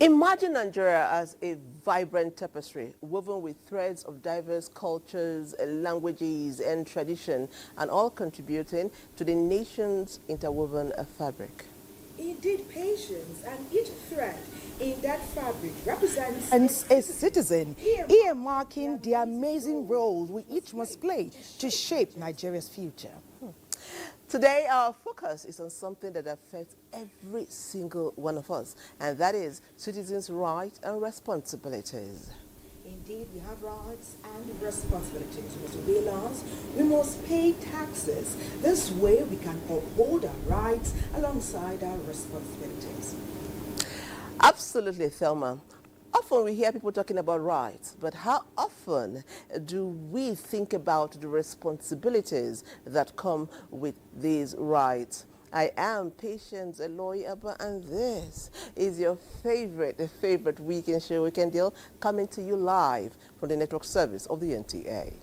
Imagine Nigeria as a vibrant tapestry woven with threads of diverse cultures, languages, and tradition, and all contributing to the nation's interwoven fabric. Indeed, patience, and each thread in that fabric represents a citizen, earmarking the amazing role we each must play to shape Nigeria's future. Today, our focus is on something that affects every single one of us, and that is citizens' rights and responsibilities. Indeed, we have rights and responsibilities. We must obey laws. We must pay taxes. This way, we can uphold our rights alongside our responsibilities. Absolutely, Thelma. Often we hear people talking about rights, but how often do we think about the responsibilities that come with these rights? I am Patience Eloy-Abba, and this is your favorite weekend show, Weekend Deal, coming to you live from the network service of the NTA.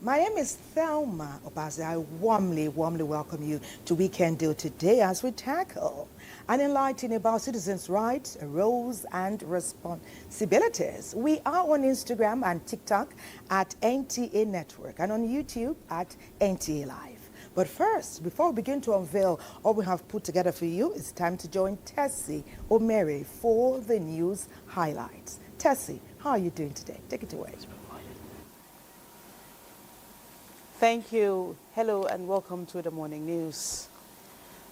My name is Thelma Obaze. I warmly welcome you to Weekend Deal today as we tackle and enlighten about citizens' rights, roles, and responsibilities. We are on Instagram and TikTok at NTA Network and on YouTube at NTA Live. But first, before we begin to unveil all we have put together for you, it's time to join Tessie Omeri for the news highlights. Tessie, how are you doing today? Take it away. Thank you. Hello and welcome to the morning news.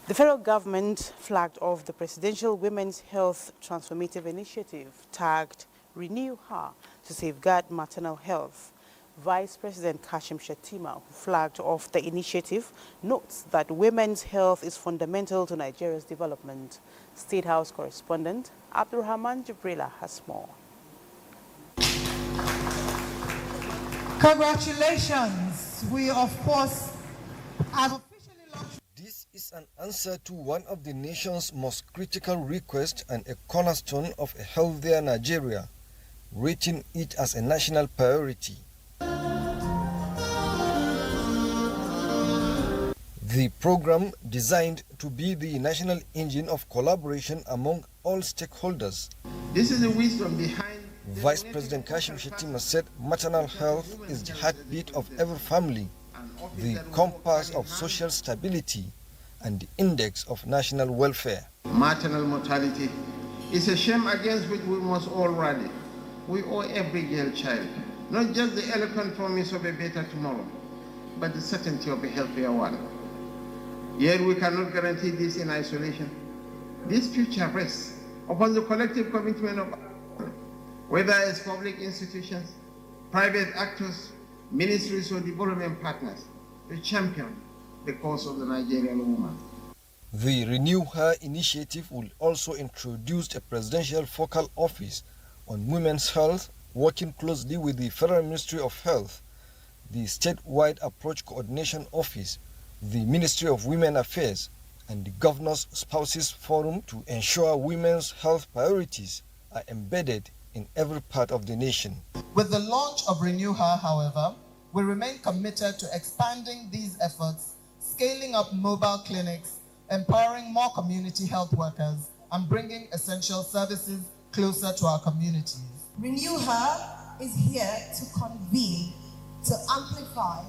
The federal government flagged off the Presidential Women's Health Transformative Initiative, tagged Renew Her, to safeguard maternal health. Vice President Kashim Shettima, who flagged off the initiative, notes that women's health is fundamental to Nigeria's development. State House correspondent Abdulrahman Jibrila has more. Congratulations. We, of course, have officially launched. This is an answer to one of the nation's most critical requests and a cornerstone of a healthier Nigeria, rating it as a national priority. The program, designed to be the national engine of collaboration among all stakeholders. This is the wisdom behind. Vice President Kashim Shettima said maternal health is the heartbeat of every family, the compass of social stability, and the index of national welfare. Maternal mortality is a shame against which we must all rally. We owe every girl child not just the eloquent promise of a better tomorrow, but the certainty of a healthier one. Yet we cannot guarantee this in isolation. This future rests upon the collective commitment of whether as public institutions, private actors, ministries, or development partners, to champion the cause of the Nigerian woman. The Renew Her initiative will also introduce a presidential focal office on women's health, working closely with the Federal Ministry of Health, the Statewide Approach Coordination Office, the Ministry of Women Affairs, and the Governors' Spouses Forum to ensure women's health priorities are embedded in every part of the nation. With the launch of Renew Her, however, we remain committed to expanding these efforts, scaling up mobile clinics, empowering more community health workers, and bringing essential services closer to our communities. Renew Her is here to convene, to amplify,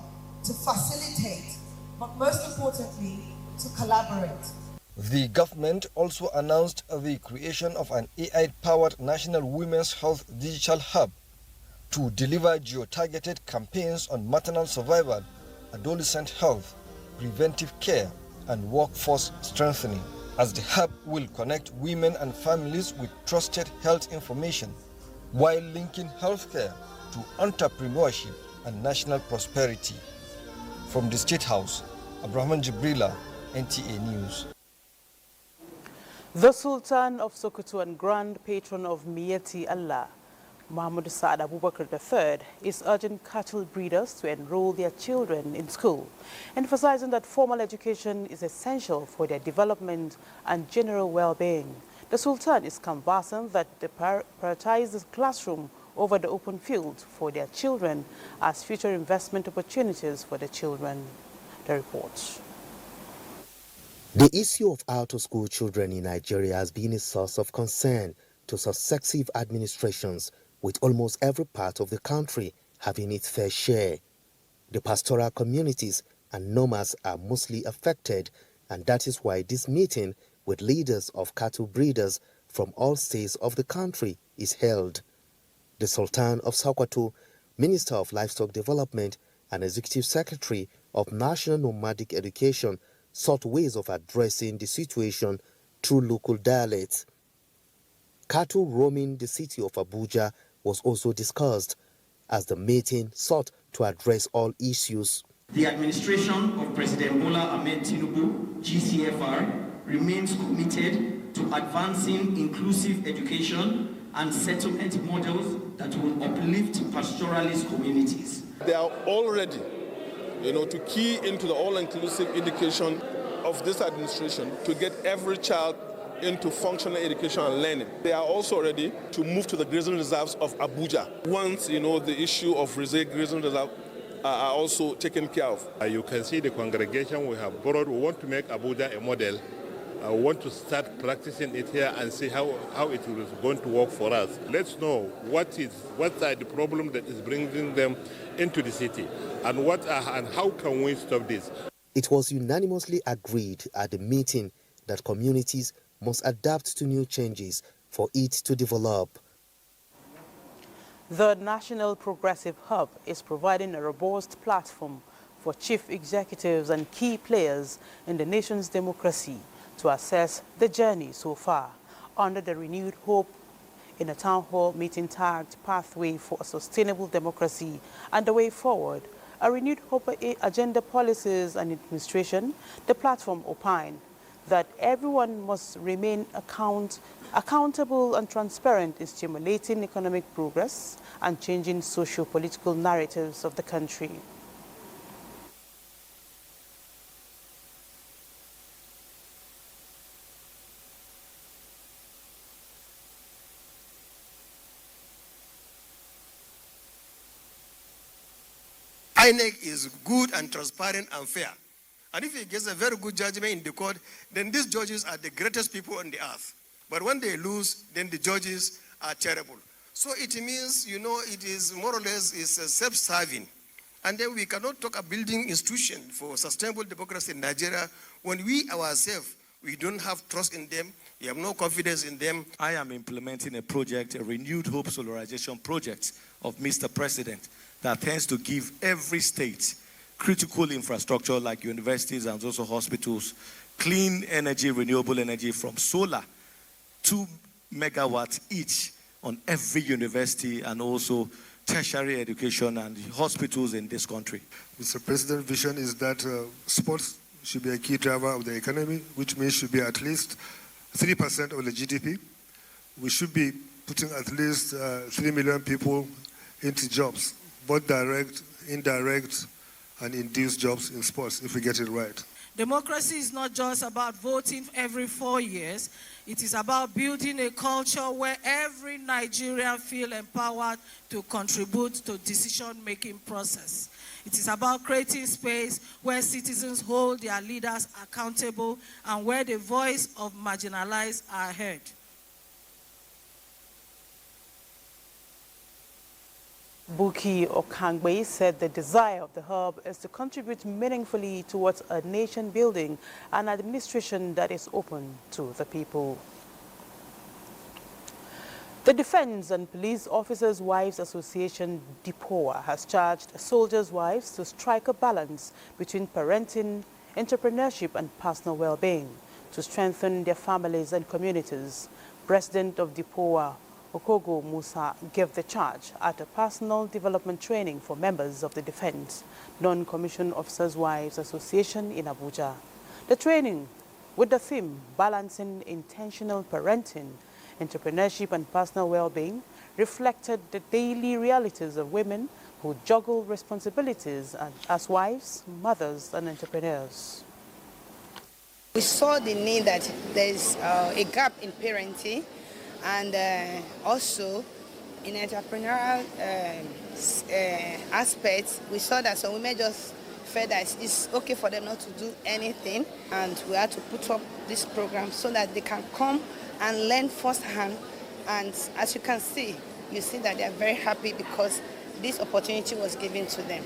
to facilitate, but most importantly, to collaborate. The government also announced the creation of an AI-powered National Women's Health Digital Hub to deliver geo-targeted campaigns on maternal survival, adolescent health, preventive care, and workforce strengthening, as the hub will connect women and families with trusted health information while linking healthcare to entrepreneurship and national prosperity. From the State House, Abraham Jibrila, NTA News. The Sultan of Sokoto and Grand Patron of Miyetti Allah, Muhammad Saad Abubakar III, is urging cattle breeders to enroll their children in school, emphasizing that formal education is essential for their development and general well-being. The Sultan is conversant that they prioritize the classroom over the open field for their children as future investment opportunities for the children. The report. The issue of out-of-school children in Nigeria has been a source of concern to successive administrations, with almost every part of the country having its fair share. The pastoral communities and nomads are mostly affected, and that is why this meeting with leaders of cattle breeders from all states of the country is held. The Sultan of Sokoto, Minister of Livestock Development and Executive Secretary of National Nomadic Education, sought ways of addressing the situation through local dialects. Cattle roaming the city of Abuja was also discussed, as the meeting sought to address all issues. The administration of President Bola Ahmed Tinubu, GCFR, remains committed to advancing inclusive education and settlement models that will uplift pastoralist communities. They are all ready, to key into the all-inclusive education of this administration to get every child into functional education and learning. They are also ready to move to the grazing reserves of Abuja once, the issue of grazing reserve are also taken care of. You can see the congregation we have borrowed. We want to make Abuja a model. I want to start practicing it here and see how it is going to work for us. Let's know what are the problem that is bringing them into the city, and how can we stop this. It was unanimously agreed at the meeting that communities must adapt to new changes for it to develop. The National Progressive Hub is providing a robust platform for chief executives and key players in the nation's democracy to assess the journey so far under the renewed hope in a town hall meeting tagged Pathway for a Sustainable Democracy and the Way Forward, a renewed hope agenda policies and administration. The platform opined that everyone must remain accountable and transparent in stimulating economic progress and changing socio-political narratives of the country. INEC is good and transparent and fair. And if he gets a very good judgment in the court, then these judges are the greatest people on the earth. But when they lose, then the judges are terrible. So it means, it is more or less self-serving. And then we cannot talk a building institution for sustainable democracy in Nigeria when we ourselves, we don't have trust in them, we have no confidence in them. I am implementing a project, a renewed hope solarization project of Mr. President that tends to give every state critical infrastructure like universities and also hospitals, clean energy, renewable energy from solar, 2 megawatts each on every university and also tertiary education and hospitals in this country. Mr. President's vision is that sports should be a key driver of the economy, which means should be at least 3% of the GDP. We should be putting at least 3 million people into jobs, both direct, indirect, and induced jobs in sports, if we get it right. Democracy is not just about voting every 4 years. It is about building a culture where every Nigerian feels empowered to contribute to decision-making process. It is about creating space where citizens hold their leaders accountable and where the voice of marginalized are heard. Buki Okangbe said the desire of the hub is to contribute meaningfully towards a nation building and administration that is open to the people. The Defense and Police Officers' Wives Association, DPOA, has charged soldiers' wives to strike a balance between parenting, entrepreneurship and personal well-being to strengthen their families and communities. President of DPOA, Okogo Musa, gave the charge at a personal development training for members of the Defense Non-Commissioned Officers' Wives Association in Abuja. The training, with the theme Balancing Intentional Parenting, Entrepreneurship and Personal Well-Being, reflected the daily realities of women who juggle responsibilities as wives, mothers and entrepreneurs. We saw the need that there is a gap in parenting and also in entrepreneurial aspects. We saw that some women just felt that it's okay for them not to do anything, and we had to put up this program so that they can come and learn firsthand And as you can see, you see that they are very happy because this opportunity was given to them.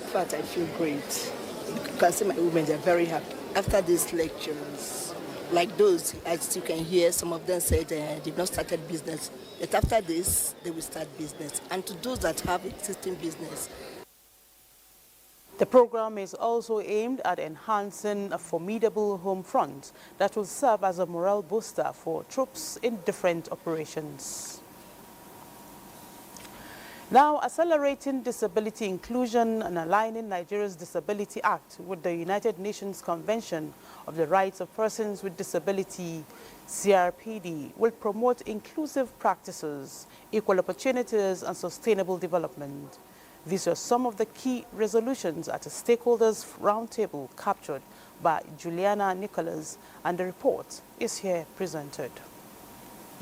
In fact, I feel great. You can see my women, they're very happy. After these lectures, like those, as you can hear, some of them said they've not started business. But after this, they will start business. And to those that have existing business. The program is also aimed at enhancing a formidable home front that will serve as a morale booster for troops in different operations. Now, accelerating disability inclusion and aligning Nigeria's Disability Act with the United Nations Convention of the Rights of Persons with Disability, CRPD, will promote inclusive practices, equal opportunities, and sustainable development. These are some of the key resolutions at a stakeholders roundtable captured by Juliana Nicholas, and the report is here presented.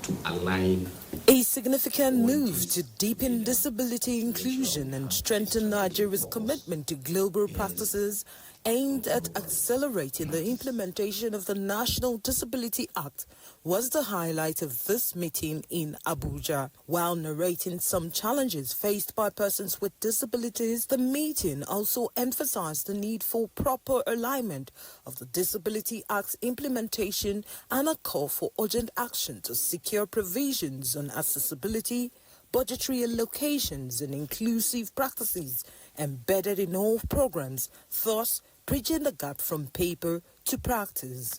To align. A significant move to deepen disability inclusion and strengthen Nigeria's commitment to global practices aimed at accelerating the implementation of the National Disability Act was the highlight of this meeting in Abuja. While narrating some challenges faced by persons with disabilities, the meeting also emphasized the need for proper alignment of the Disability Act's implementation and a call for urgent action to secure provisions on accessibility, budgetary allocations, and inclusive practices embedded in all programs, thus bridging the gap from paper to practice.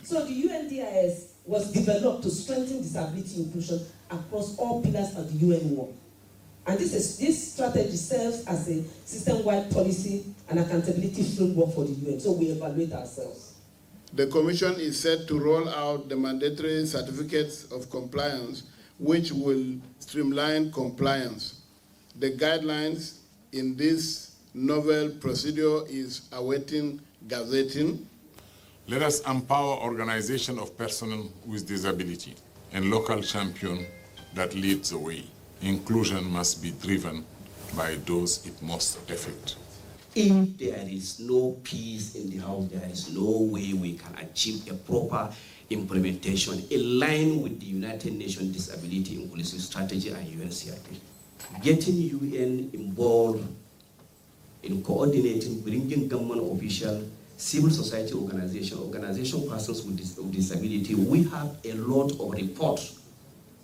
So the UNDIS was developed to strengthen disability inclusion across all pillars of the UN work. And this strategy serves as a system-wide policy and accountability framework for the UN, so we evaluate ourselves. The Commission is set to roll out the mandatory certificates of compliance, which will streamline compliance. The guidelines in this novel procedure is awaiting gazetting. Let us empower organization of persons with disability and local champion that leads the way. Inclusion must be driven by those it most affect. If there is no peace in the house, there is no way we can achieve a proper implementation in line with the United Nations Disability Inclusive Strategy and UNCRD. Getting UN involved in coordinating, bringing government officials, civil society organization persons with disability, we have a lot of reports.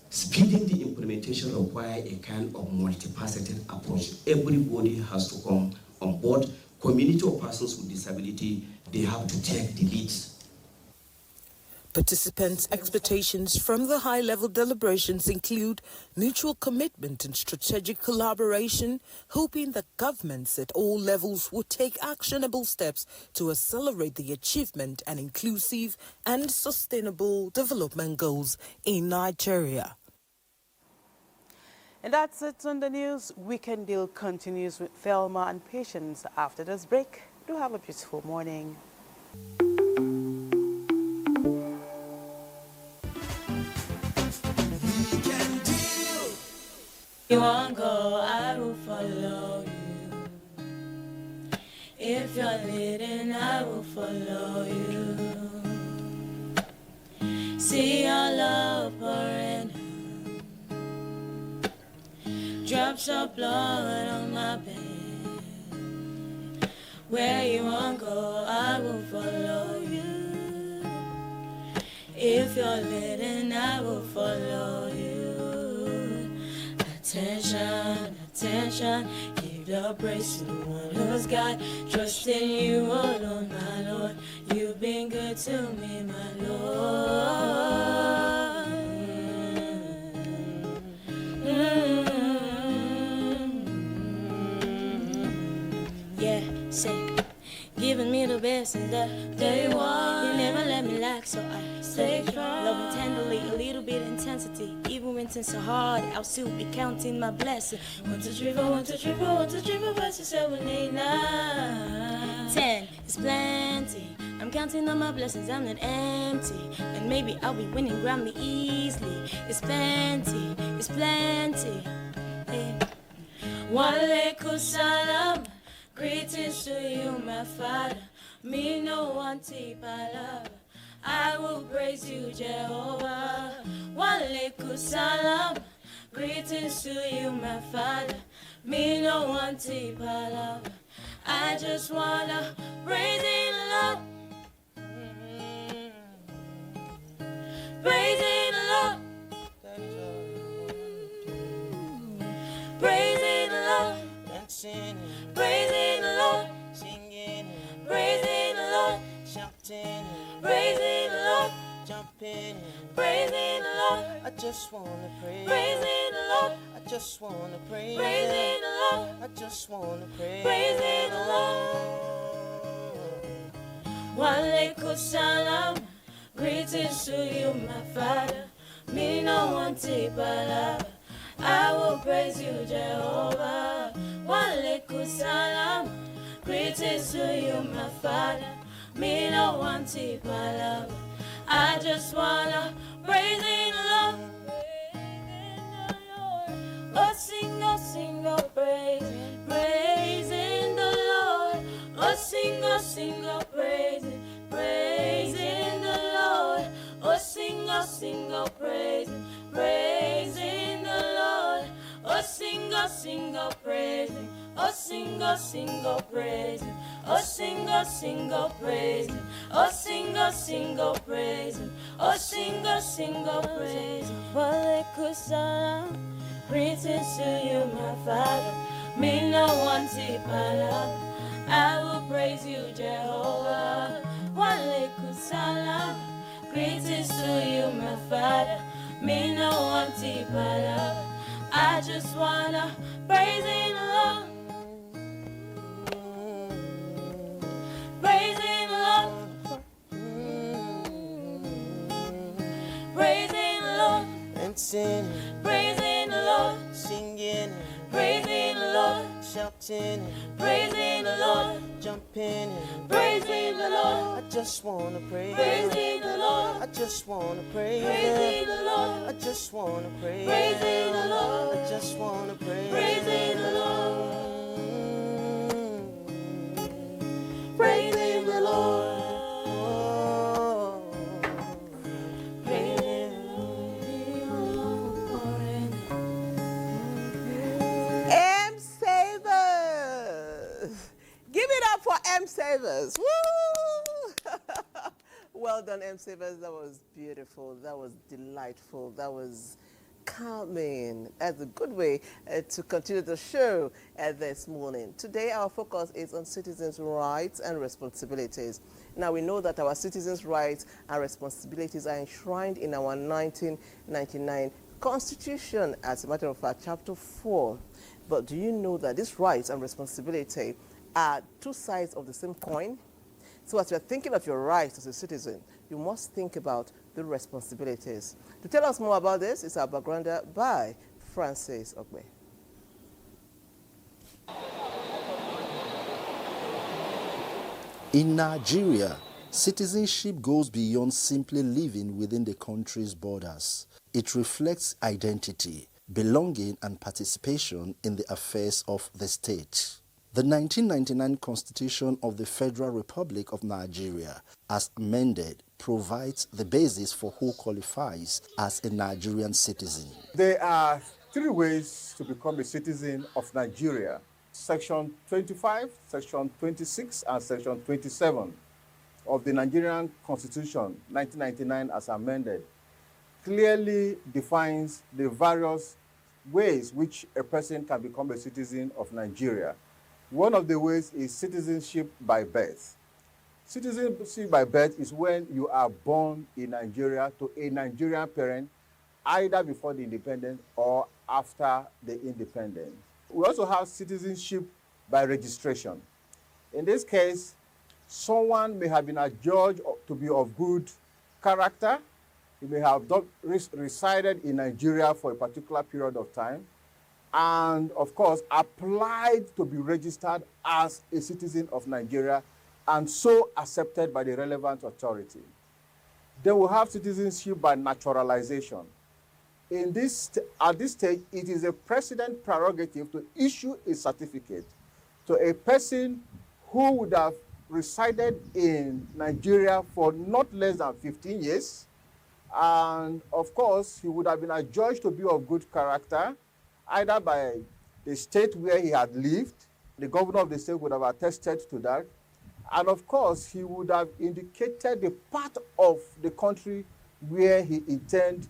Speeding the implementation requires a kind of multifaceted approach. Everybody has to come on board. Community of persons with disability, they have to take the lead. Participants' expectations from the high-level deliberations include mutual commitment and strategic collaboration, hoping that governments at all levels will take actionable steps to accelerate the achievement and inclusive and sustainable development goals in Nigeria. And that's it on the news. Weekend Deal continues with Thelma and Patience after this break. Do have a beautiful morning. You won't go, I will follow you. If you're leading, I will follow you. See your love pouring out. Drops of blood on my bed. Where you won't go, I will follow you. If you're leading, I will follow you. Attention, attention, give the praise to the one who's got trust in you alone, my Lord. You've been good to me, my Lord. Yeah, say, giving me the best since the day one. You never let me lack, so I stay strong. Loving tenderly, a little bit of intensity. Even when things are hard, I'll still be counting my blessings. 1, 2, 3, 4, 1, 2, 3, 4, 1, 2, 3, 4, 5, 6, 7, 8, 9. 10 is plenty. I'm counting on my blessings, I'm not empty. And maybe I'll be winning Grammy easily. It's plenty, it's plenty. Hey. Walaikum salam. Greetings to you, my Father. Me no one palabra. I will praise you, Jehovah. Walaikum salam. Greetings to you, my father. Me no want to palava. I just wanna praise in love. Praise in love. Praise in love. Praise in love. Singing. Praise in love. Shouting. Praise in love. Jumping. Praise in love. I just wanna praise. Praise in love. I just wanna praise. Praise in love. I just wanna praise. Praise in love. Walaikum salam. Greetings to you, my father. Me no want to palava. I will praise you, Jehovah. Walaikum salam. Greetings to you, my father. Me no want to palava. I just wanna praise in love. Oh, sing, oh, praise. Praise in the Lord. Oh, sing, oh, praise. Praise in the Lord. Oh, sing, oh, praise. Praise in the Lord. Oh, sing, oh, praise. Oh, sing, oh, praise. Oh, sing, oh, praise. Oh, sing, oh, praise. Oh, sing, oh, praise. Walaikum salam. Greetings to you, my father. Me no want to palava. I will praise you, Jehovah. Walaikum salam. Greetings to you, my father. Me no want to palava. I just wanna praise in love. Praise in love. Praise in love. And sing. Praise in the Lord. Singing. Praise in the Lord. Shouting. Praise in the Lord. Jumping. Praise in the Lord. I just wanna praise. Praise in the Lord. I just wanna praise. Praise in the Lord. I just wanna praise. Praise in the Lord. I just wanna praise. Praise in the Lord. Praise in the Lord. M Savers! Give it up for M Savers! Woo! Well done, M Savers. That was beautiful. That was delightful. That was calming. That's a good way to continue the show this morning. Today, our focus is on citizens' rights and responsibilities. Now, we know that our citizens' rights and responsibilities are enshrined in our 1999 Constitution, as a matter of fact, Chapter 4. But do you know that these rights and responsibility are two sides of the same coin? So as you're thinking of your rights as a citizen, you must think about the responsibilities. To tell us more about this is our backgrounder by Francis Ogbe. In Nigeria, citizenship goes beyond simply living within the country's borders. It reflects identity, belonging, and participation in the affairs of the state. The 1999 Constitution of the Federal Republic of Nigeria, as amended, provides the basis for who qualifies as a Nigerian citizen. There are three ways to become a citizen of Nigeria. Section 25, Section 26, and Section 27 of the Nigerian Constitution, 1999 as amended, clearly defines the various ways which a person can become a citizen of Nigeria. One of the ways is citizenship by birth. Citizenship by birth is when you are born in Nigeria to a Nigerian parent, either before the independence or after the independence. We also have citizenship by registration. In this case, someone may have been adjudged to be of good character. He may have resided in Nigeria for a particular period of time, and of course applied to be registered as a citizen of Nigeria and so accepted by the relevant authority. They will have citizenship by naturalization. At this stage, it is a president's prerogative to issue a certificate to a person who would have resided in Nigeria for not less than 15 years And of course, he would have been adjudged to be of good character, either by the state where he had lived. The governor of the state would have attested to that. And of course, he would have indicated the part of the country where he intended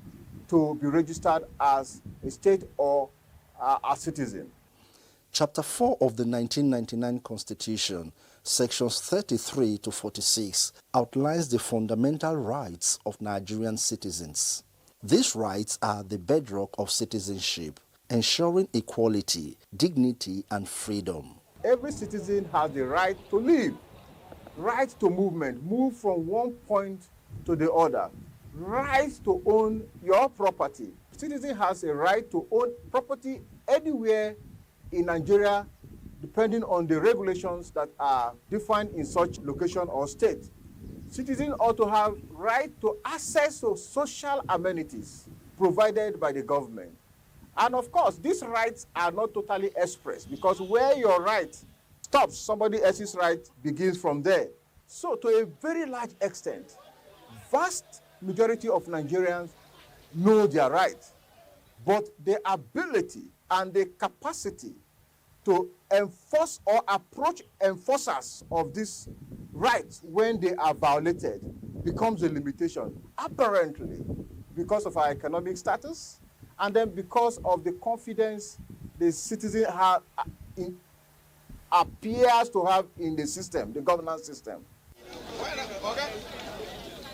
to be registered as a state or a citizen. Chapter 4 of the 1999 Constitution, sections 33 to 46, outlines the fundamental rights of Nigerian citizens. These rights are the bedrock of citizenship, ensuring equality, dignity, and freedom. Every citizen has the right to live, right to movement, move from one point to the other, right to own your property. Citizen has a right to own property anywhere in Nigeria, depending on the regulations that are defined in such location or state. Citizens ought to have right to access to social amenities provided by the government. And of course, these rights are not totally expressed, because where your right stops, somebody else's right begins from there. So to a very large extent, vast majority of Nigerians know their rights, but the ability and the capacity to enforce or approach enforcers of these rights when they are violated becomes a limitation, apparently because of our economic status, and then because of the confidence the citizen appears to have in the system, the governance system.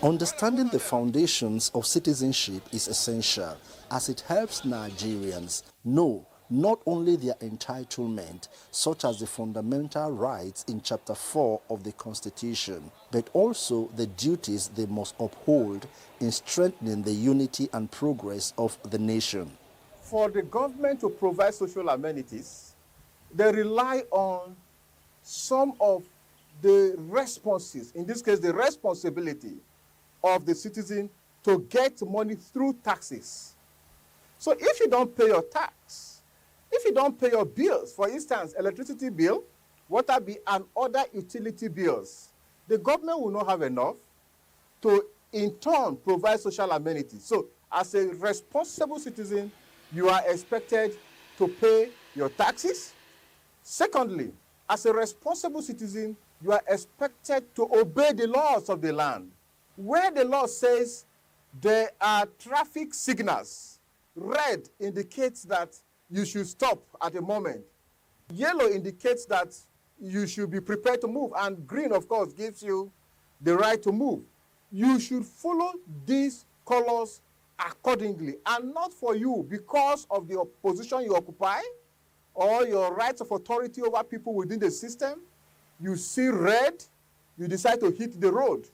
Understanding the foundations of citizenship is essential, as it helps Nigerians know not only their entitlement, such as the fundamental rights in Chapter 4 of the Constitution, but also the duties they must uphold in strengthening the unity and progress of the nation. For the government to provide social amenities, they rely on some of the responses, in this case, the responsibility of the citizen to get money through taxes. So if you don't pay your tax, if you don't pay your bills, for instance, electricity bill, water bill, and other utility bills, the government will not have enough to, in turn, provide social amenities. So as a responsible citizen, you are expected to pay your taxes. Secondly, as a responsible citizen, you are expected to obey the laws of the land. Where the law says there are traffic signals, red indicates that you should stop at a moment. Yellow indicates that you should be prepared to move, and green, of course, gives you the right to move. You should follow these colors accordingly, and not for you because of the position you occupy or your rights of authority over people within the system. You see red, you decide to hit the road.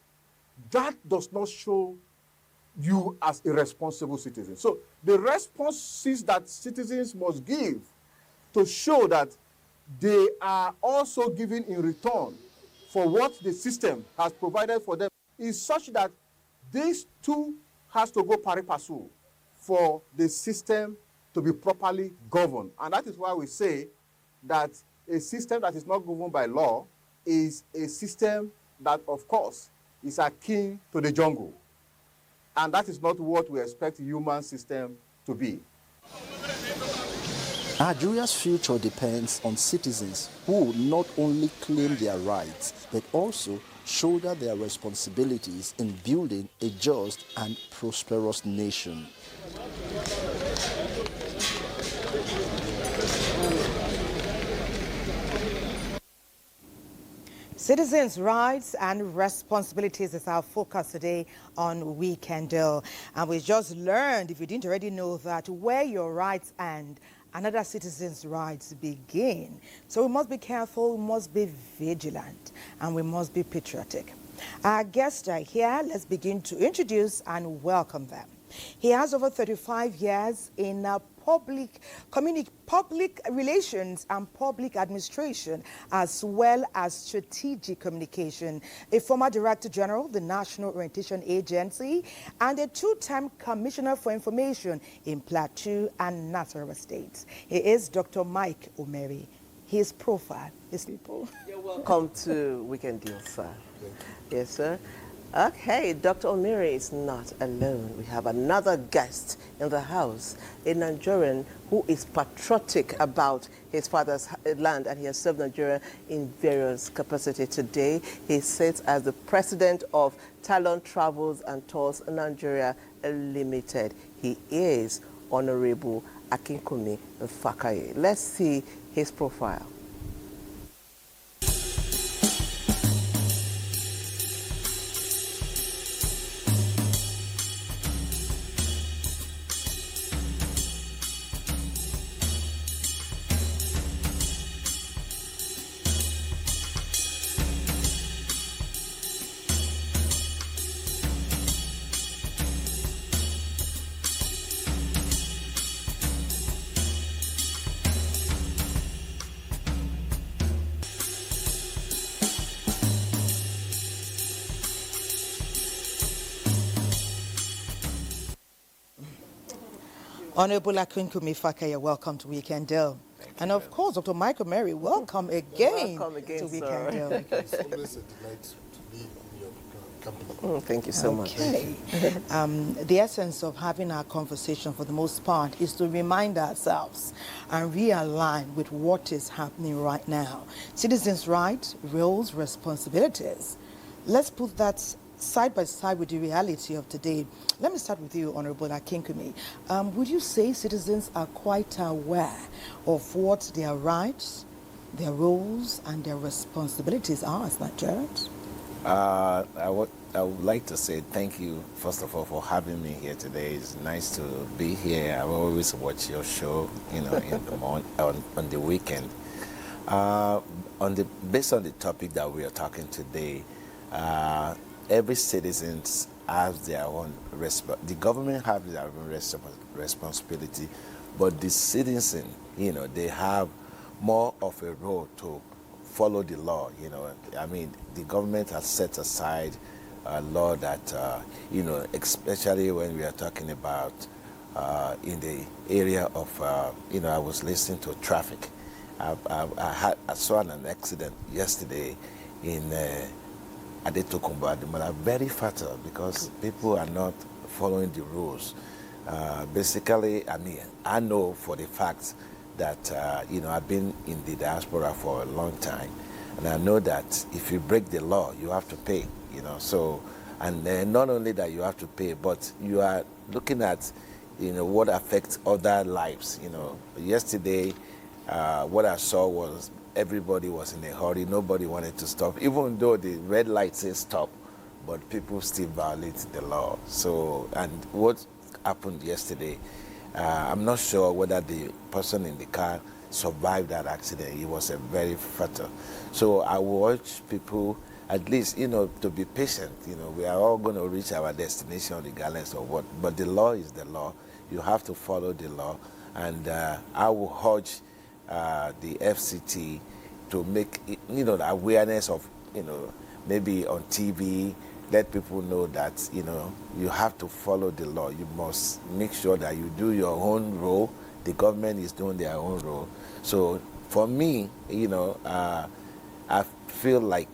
That does not show you as a responsible citizen. So the responses that citizens must give to show that they are also giving in return for what the system has provided for them is such that these two has to go pari passu for the system to be properly governed. And that is why we say that a system that is not governed by law is a system that, of course, is akin to the jungle. And that is not what we expect a human system to be. Nigeria's future depends on citizens who not only claim their rights, but also shoulder their responsibilities in building a just and prosperous nation. Citizens' rights and responsibilities is our focus today on Weekend Deal. And we just learned, if you didn't already know, that where your rights end, another citizen's rights begin. So we must be careful, we must be vigilant, and we must be patriotic. Our guests are here. Let's begin to introduce and welcome them. He has over 35 years in public relations and public administration, as well as strategic communication, a former Director General of the National Orientation Agency, and a two-time Commissioner for Information in Plateau and Nasarawa States. He is Dr. Mike Omeri. His profile is people. You're welcome to Weekend Deal, sir. Yes, sir. Okay, Dr. Omiri is not alone. We have another guest in the house, a Nigerian who is patriotic about his father's land, and he has served Nigeria in various capacities. Today, he sits as the president of Talon Travels and Tours Nigeria Limited. He is Honorable Akinkumi Fakaye. Let's see his profile. Honorable Akinkumi Fakaye, welcome to Weekend Deal. And of course, Dr. Michael Mary, welcome again, to Weekend Deal. It's always a delight to be in your company. Thank you so much. The essence of having our conversation for the most part is to remind ourselves and realign with what is happening right now. Citizens' rights, roles, responsibilities. Let's put that side by side with the reality of today. Let me start with you, Honorable Akinkumi. Would you say citizens are quite aware of what their rights, their roles, and their responsibilities are as Nigerians? I would like to say thank you, first of all, for having me here today. It's nice to be here. I always watch your show, in the morning, on the weekend. Based on the topic that we are talking today, every citizen has their own the government has their own responsibility, but the citizen, they have more of a role to follow the law. I mean, the government has set aside a law that, especially when we are talking about in the area of, I was listening to traffic. I saw an accident yesterday in Adetokumba. They are very fatal because people are not following the rules. Basically, I mean, I know for the fact that, I've been in the diaspora for a long time, and I know that if you break the law, you have to pay, so, and not only that you have to pay, but you are looking at, what affects other lives. Yesterday, what I saw was everybody was in a hurry. Nobody wanted to stop, even though the red light says stop, but people still violate the law. So, and what happened yesterday, I'm not sure whether the person in the car survived that accident. It was a very fatal. So I urge people, at least, to be patient. We are all going to reach our destination regardless of what, but the law is the law. You have to follow the law. And I will urge the FCT to make the awareness of, maybe on TV, let people know that, you have to follow the law. You must make sure that you do your own role. The government is doing their own role. So for me, I feel like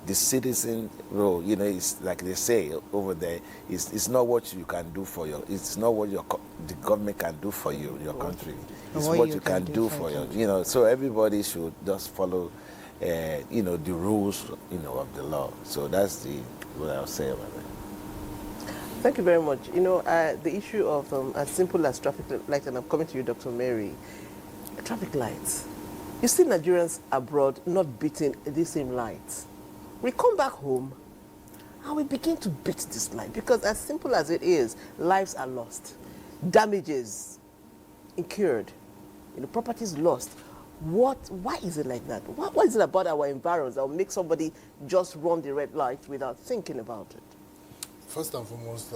the citizen role, it's like they say over there, it's not what you can do for it's not what the government can do for you, your country. It's what you can do for you. So everybody should just follow, the rules, of the law. So that's what I'll say about that. Thank you very much. The issue of as simple as traffic lights, and I'm coming to you, Dr. Mary, traffic lights. You see Nigerians abroad not beating the same lights. We come back home and we begin to beat this light because as simple as it is, lives are lost, damages incurred, properties lost. Why is it like that? What is it about our environment that will make somebody just run the red light without thinking about it? First and foremost,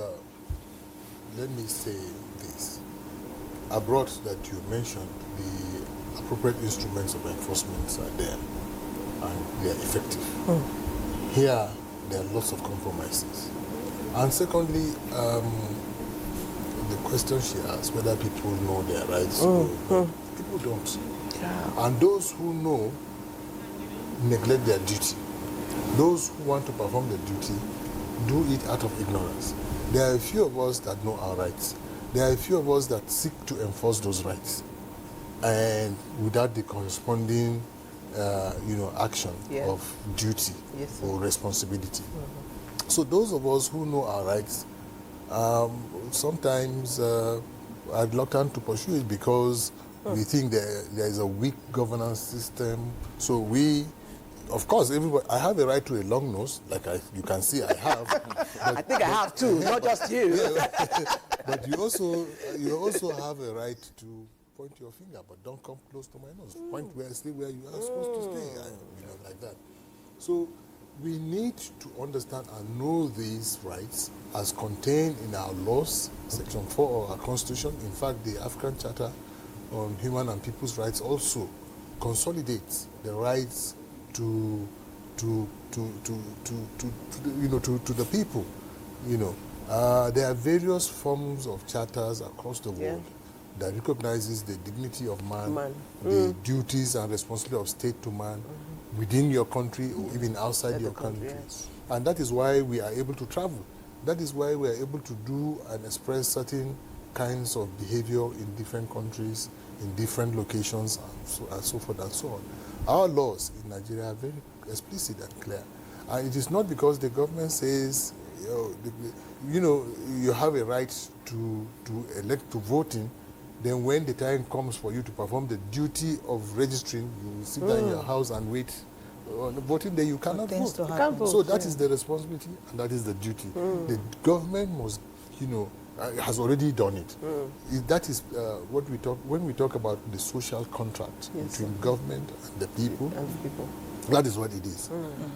let me say this. Abroad that you mentioned, the appropriate instruments of enforcement are there and they are effective. Here, there are lots of compromises. And secondly, the question she asked, whether people know their rights. People don't. Yeah. And those who know neglect their duty. Those who want to perform the duty do it out of ignorance. There are a few of us that know our rights. There are a few of us that seek to enforce those rights, and without the corresponding, action of duty or responsibility. So those of us who know our rights, sometimes are reluctant to pursue it because we think there is a weak governance system. So of course, everybody. I have a right to a long nose, like you can see I have. I think I have too, not just you. But you also have a right to point your finger, but don't come close to my nose. Point stay where you are supposed to stay, like that. So we need to understand and know these rights as contained in our laws, Section 4 of our Constitution. In fact, the African Charter on Human and People's Rights also consolidates the rights to the people. There are various forms of charters across the world that recognizes the dignity of man. The duties and responsibility of state to man within your country or even outside your country. And that is why we are able to travel. That is why we are able to do and express certain kinds of behavior in different countries, in different locations, and so forth and so on. Our laws in Nigeria are very explicit and clear. And it is not because the government says, you have a right to elect to voting, then when the time comes for you to perform the duty of registering, you will sit down in your house and wait on the voting day. You cannot vote. You can't vote. So that is the responsibility and that is the duty. The government must, has already done it. That is what we talk when we talk about the social contract between government and the people. That is what it is.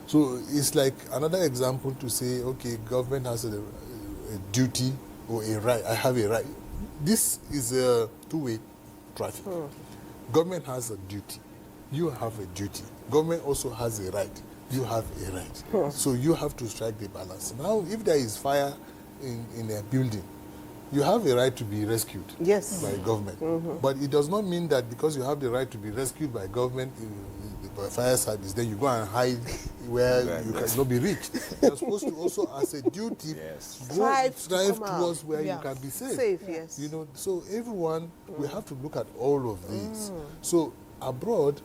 So it's like another example to say, okay, government has a duty or a right. I have a right. This is a two-way traffic. Government has a duty. You have a duty. Government also has a right. You have a right. So you have to strike the balance. Now, if there is fire in a building, you have a right to be rescued by government. But it does not mean that because you have the right to be rescued by government, by fire service, then you go and hide where you cannot be reached. You're supposed to also, as a duty, strive towards where you can be safe. So everyone, we have to look at all of these. So abroad,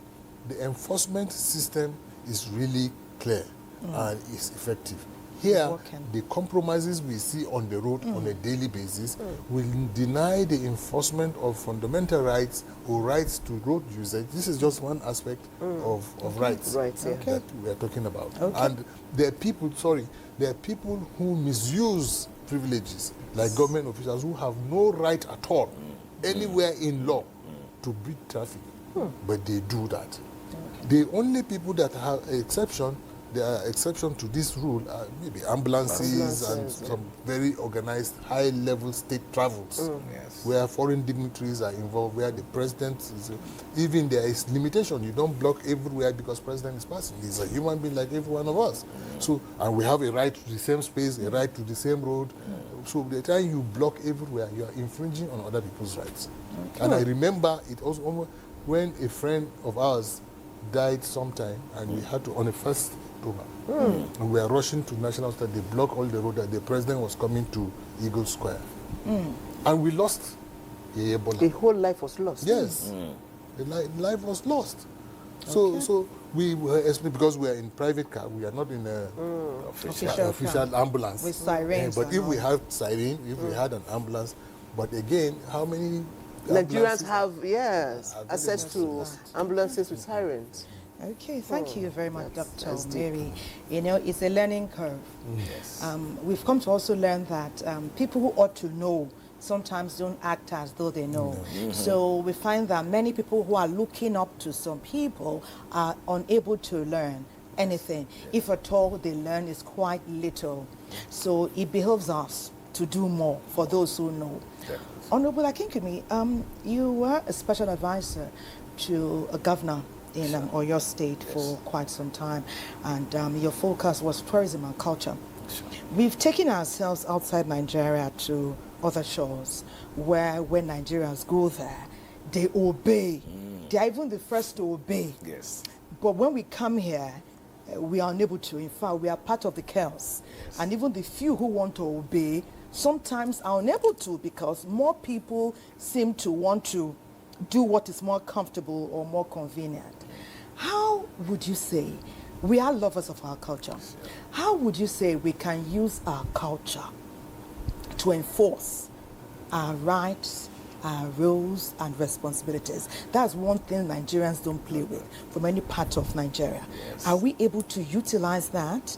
the enforcement system is really clear and is effective. Here, the compromises we see on the road on a daily basis will deny the enforcement of fundamental rights or rights to road usage. This is just one aspect of rights that we are talking about. And there are people, there are people who misuse privileges, like government officials who have no right at all anywhere in law to beat traffic, but they do that. The only people that have an exception, there are exceptions to this rule are maybe ambulances and some very organized high-level state travels where foreign dignitaries are involved, where the president is, even there is limitation. You don't block everywhere because president is passing. He's a human being like every one of us. So, and we have a right to the same space, a right to the same road. So the time you block everywhere, you are infringing on other people's rights. And I remember it also when a friend of ours died sometime and we had to, on the 1st October, and we were rushing to National Stadium. They blocked all the road that the president was coming to Eagle Square. And we lost Ebola. The whole life was lost. Yes. The life was lost. So we were, because we are in private car, we are not in a official ambulance. With sirens. But if we had siren, if we had an ambulance, but again, how many Nigerians have, access to ambulances with sirens? Okay, thank you very much, Dr. Mary. It's a learning curve. We've come to also learn that people who ought to know sometimes don't act as though they know. So we find that many people who are looking up to some people are unable to learn anything. If at all they learn, is quite little. So it behoves us to do more for those who know. Honorable Akinkumi, you were a special advisor to a governor in Oyo State for quite some time, and your focus was tourism and culture. We've taken ourselves outside Nigeria to other shores where when Nigerians go there, they obey. They are even the first to obey. But when we come here, we are unable to. In fact, we are part of the chaos. Yes. And even the few who want to obey sometimes are unable to, because more people seem to want to do what is more comfortable or more convenient. How would you say, we are lovers of our culture, how would you say we can use our culture to enforce our rights, our roles and responsibilities? That's one thing Nigerians don't play with from any part of Nigeria. Yes. Are we able to utilize that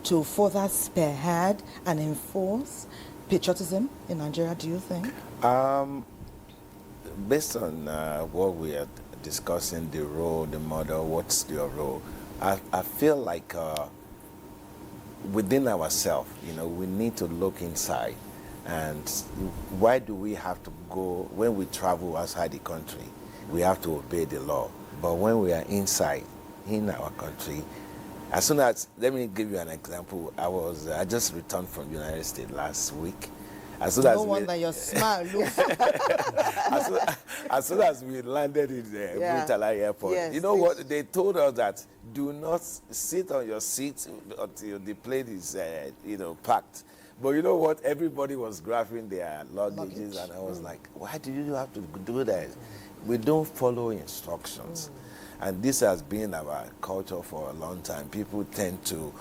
to further spearhead and enforce patriotism in Nigeria, do you think? Based on what we are discussing, the role, the model, what's your role, I feel like within ourselves, we need to look inside. And why do we have to go, when we travel outside the country, we have to obey the law. But when we are inside, in our country, as soon as, let me give you an example. I just returned from the United States last week. As soon no wonder your smile looks. as soon as we landed in the Brutala Airport, yes, you know what? They told us that do not sit on your seat until the plane is, packed. But you know what? Everybody was grabbing their luggages, and I was like, why do you have to do that? We don't follow instructions. And this has been our culture for a long time. People tend to,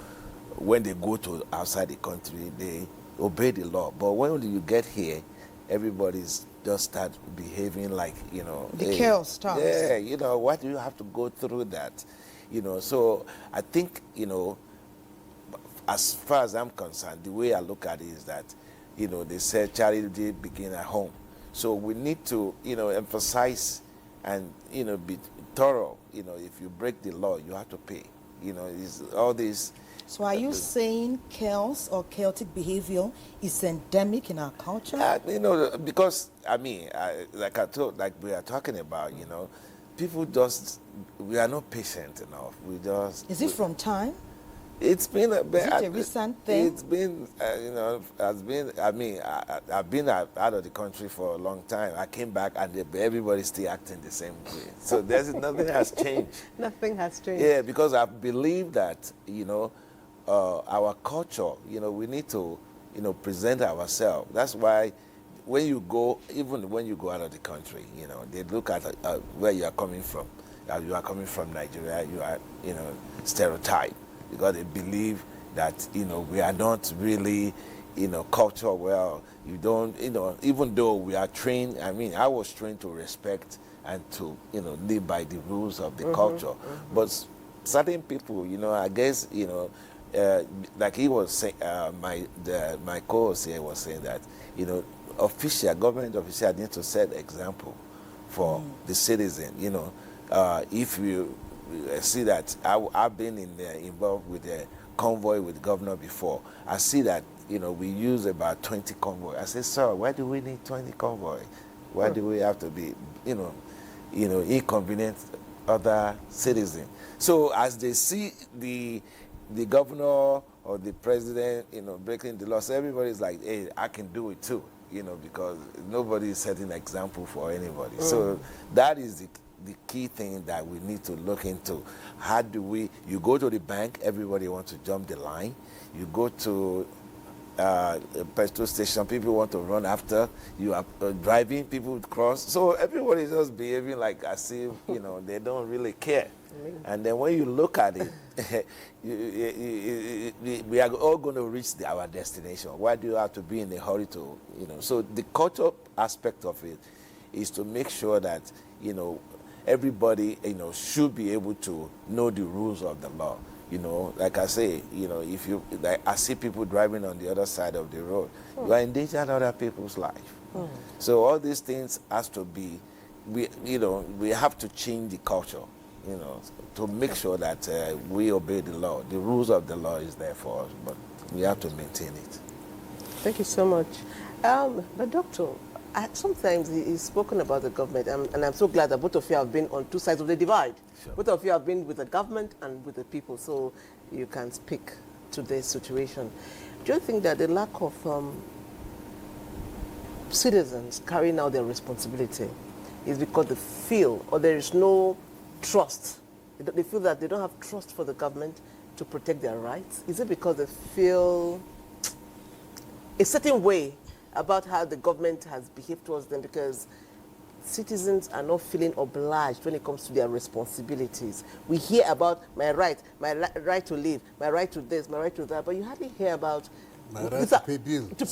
when they go to outside the country, they obey the law. But when you get here, everybody's just start behaving like, the chaos starts. Yeah, why do you have to go through that? So I think, as far as I'm concerned, the way I look at it is that, they say charity begins at home. So we need to, emphasize and, be thorough. If you break the law, you have to pay. It's all this. So are you saying chaos or chaotic behavior is endemic in our culture? Because, like we are talking about, people we are not patient enough. Is it from time? It's been a bit. Is it a recent thing? It's been, I've been out of the country for a long time. I came back and everybody's still acting the same way. So nothing has changed. Nothing has changed. Yeah, because I believe that, our culture, we need to, present ourselves. That's why even when you go out of the country, they look at where you are coming from. You are coming from Nigeria, you are, stereotyped. Because they believe that, we are not really, culture well. You don't, even though we are trained, I was trained to respect and to, live by the rules of the culture. But certain people, I guess, like he was saying, my co-host here was saying that, government official need to set example for the citizen, if you see that I've been involved with a convoy with the governor before. I see that we use about 20 convoy. I say, sir, why do we need 20 convoy? Why do we have to be inconvenient other citizens? So as they see the governor or the president breaking the law, so everybody's like, hey, I can do it too, because nobody is setting an example for anybody. So that is the key thing that we need to look into. How do you go to the bank, everybody wants to jump the line. You go to a petrol station, people want to run after. You are driving, people cross. So everybody is just behaving like as if, they don't really care. And then when you look at it, we are all going to reach our destination. Why do you have to be in a hurry to, So the cultural aspect of it is to make sure that, everybody, should be able to know the rules of the law. Like I say, if I see people driving on the other side of the road, you are endangering other people's life. So all these things has to be, we have to change the culture, to make sure that we obey the law. The rules of the law is there for us, but we have to maintain it. Thank you so much. But doctor, sometimes he's spoken about the government, and I'm so glad that both of you have been on two sides of the divide. Sure. Both of you have been with the government and with the people, so you can speak to this situation. Do you think that the lack of citizens carrying out their responsibility is because they feel, or there is no trust? They feel that they don't have trust for the government, to protect their rights? Is it because they feel a certain way about how the government has behaved towards them, because citizens are not feeling obliged when it comes to their responsibilities? We hear about my right to live, my right to this, my right to that, but you hardly hear about my right to pay bills. To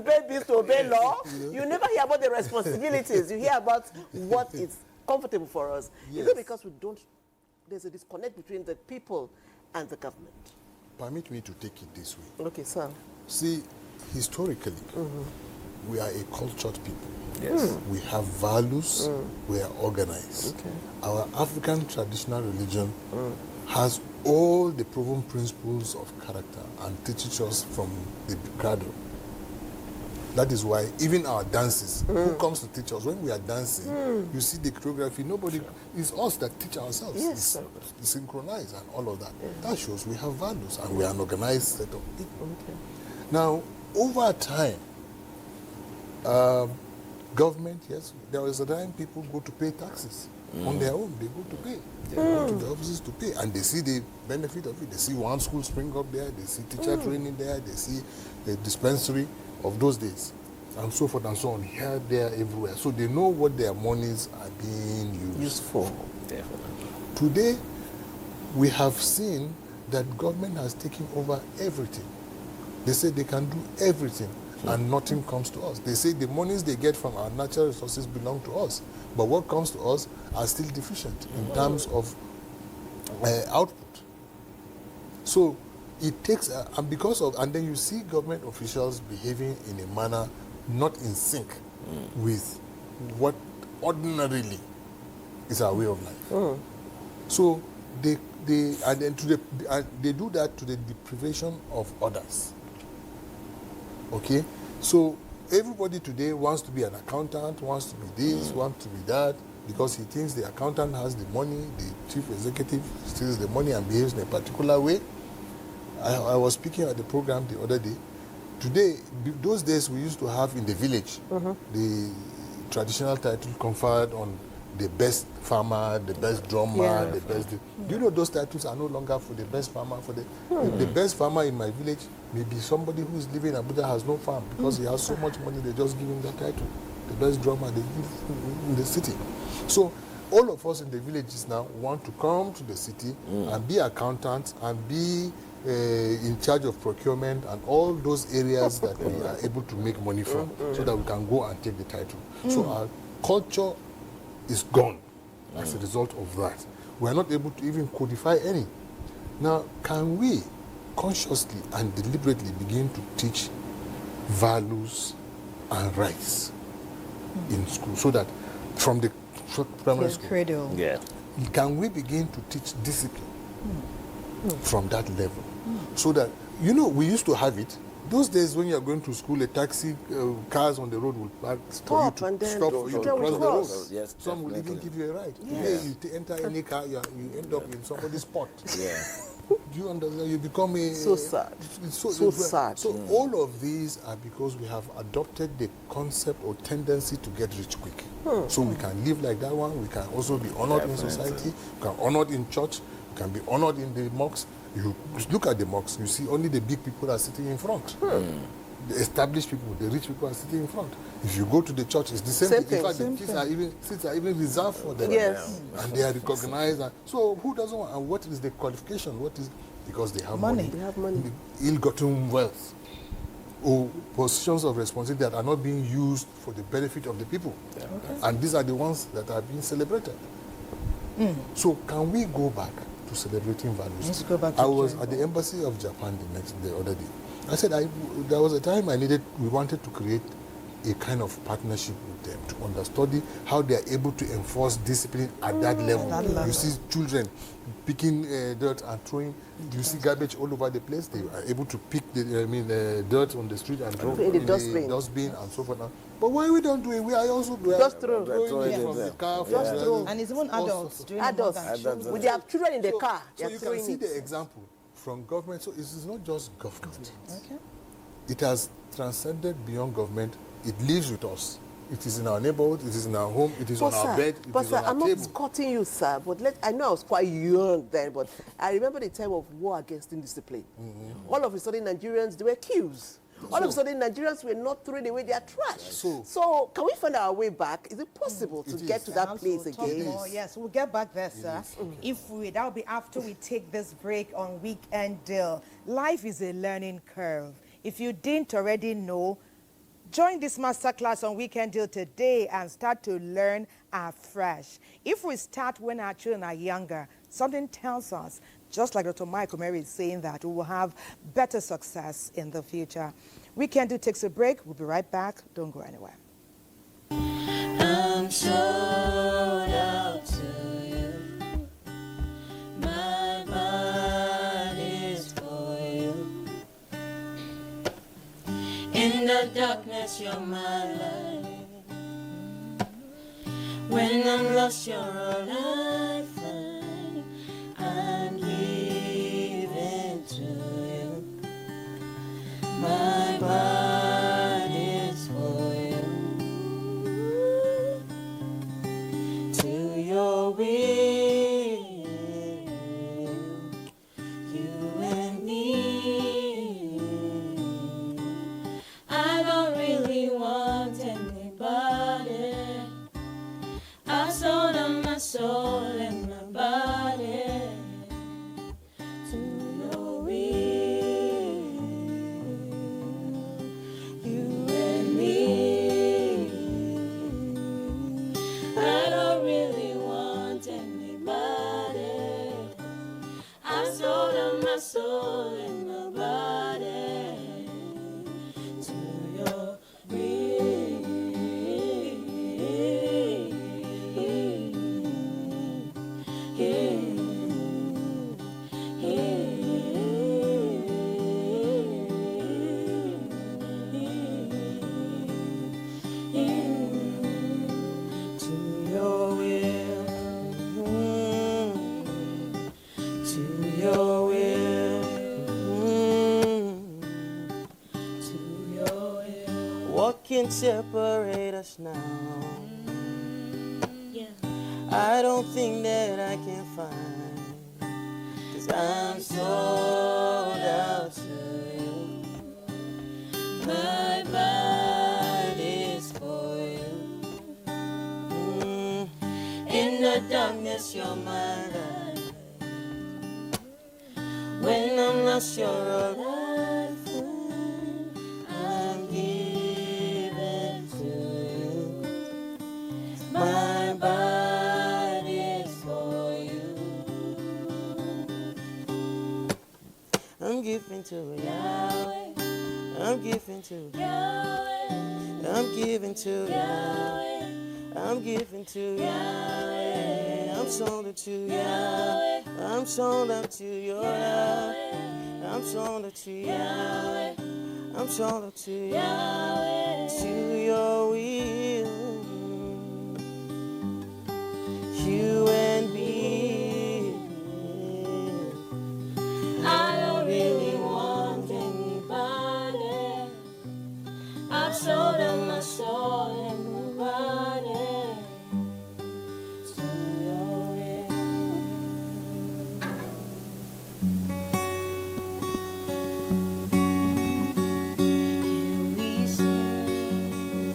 pay bills, to obey law. You never hear about the responsibilities. You hear about what is comfortable for us. Yes. Is it because there's a disconnect between the people and the government? Permit me to take it this way. Okay, sir. See, historically, we are a cultured people. Yes. We have values, we are organized. Okay. Our African traditional religion has all the proven principles of character and teaches us from the cradle. That is why even our dances, who comes to teach us? When we are dancing, you see the choreography, nobody, it's us that teach ourselves. Yes, it's synchronized and all of that. That shows we have values and we are an organized set of people. Okay. Now, over time, government, yes, there was a time people go to pay taxes on their own. They go to pay. They go to the offices to pay, and they see the benefit of it. They see one school spring up there. They see teacher training there. They see the dispensary of those days, and so forth and so on, here, there, everywhere. So they know what their monies are being used for. Definitely. Today, we have seen that government has taken over everything. They say they can do everything, and nothing comes to us. They say the monies they get from our natural resources belong to us, but what comes to us are still deficient in terms of output. So it takes, and then you see government officials behaving in a manner not in sync with what ordinarily is our way of life. So they do that to the deprivation of others. Okay, so everybody today wants to be an accountant, wants to be this, wants to be that, because he thinks the accountant has the money, the chief executive steals the money and behaves in a particular way. I was speaking at the program the other day. Today, those days we used to have in the village, the traditional title conferred on the best farmer, the best drummer, the best... Do you know those titles are no longer for the best farmer? For the best farmer in my village may be somebody who is living in Abuja, has no farm, because he has so much money, they just give him that title. The best drummer they give in the city. So all of us in the villages now want to come to the city and be accountants and be in charge of procurement and all those areas that we are able to make money from, so that we can go and take the title. So our culture is gone as a result of that. We are not able to even codify any. Now, can we consciously and deliberately begin to teach values and rights in school, so that from the primary school, cradle, can we begin to teach discipline from that level? So that, you know, we used to have it. Those days when you are going to school, a taxi, cars on the road will park for you to stop for you to cross the road. Yes, some will even give you a ride. Today, you enter any car, you end up in somebody's spot. Do you understand? You become a... So sad. It's so sad. So all of these are because we have adopted the concept or tendency to get rich quick. So we can live like that one. We can also be honored in society. We can be honored in church. We can be honored in the mosques. You look at the mosques, you see only the big people are sitting in front. The established people, the rich people are sitting in front. If you go to the church, it's the same thing. In fact, the seats are even reserved for them. Yes. And they are recognized. So who doesn't want? And what is the qualification? What is... Because they have money. They have money. Ill-gotten wealth or positions of responsibility that are not being used for the benefit of the people. And these are the ones that are being celebrated. So can we go back to celebrating values? Let's go back to I was at the embassy of Japan the other day. I said there was a time we wanted to create a kind of partnership with them to understudy how they are able to enforce discipline at that level. You see children picking dirt and throwing. You see garbage all over the place. They are able to pick the dirt on the street and throw in the dustbin and so forth. But why we don't do it? We are also just throwing it from the car. And it's even adults doing it. With their children in the car. So you can see the example from government. So it is not just government. Okay. It has transcended beyond government. It lives with us. It is in our neighborhood, it is in our home, it is on our bed, it is on our I'm table. not cutting you, sir, but I know I was quite young then, but I remember the time of war against indiscipline. All of a sudden, Nigerians, there were queues. All of a sudden, Nigerians were not throwing away their trash. So can we find our way back? Is it possible to get to that place again? Yes, we'll get back there, sir. That'll be after we take this break on Weekend Deal. Life is a learning curve. If you didn't already know, join this masterclass on Weekend Deal today and start to learn afresh. If we start when our children are younger, something tells us, just like Dr. Michael Mary is saying, that we will have better success in the future. Weekend Deal takes a break. We'll be right back. Don't go anywhere. I'm sold out to you. My body's for you. In the darkness, you're my light. When I'm lost, you're all I find. I'm giving to you. My body's for you. To your will, you and me. I don't really want anybody. I sold on my soul and my body. To your will, you and me. I don't really want anybody. I sold on my soul and my body. To your What can separate us now? I don't think that I can find, 'cause I'm sold out to you. My body's for you. In the darkness, you're my light. When I'm lost, you're all I find. I'm giving to you. My body's for you. I'm giving to you. Yahweh. I'm giving to you. Yahweh. I'm giving to you. Yahweh. I'm giving to you. Yahweh. I'm sold out to you. Yahweh. I'm sold out to you. Yahweh. I'm sold out to you. Yahweh. I'm sold out to you. Yahweh. To your will, you and me. I don't really want anybody. I've sold on my soul and my body. To your will. Here we stand,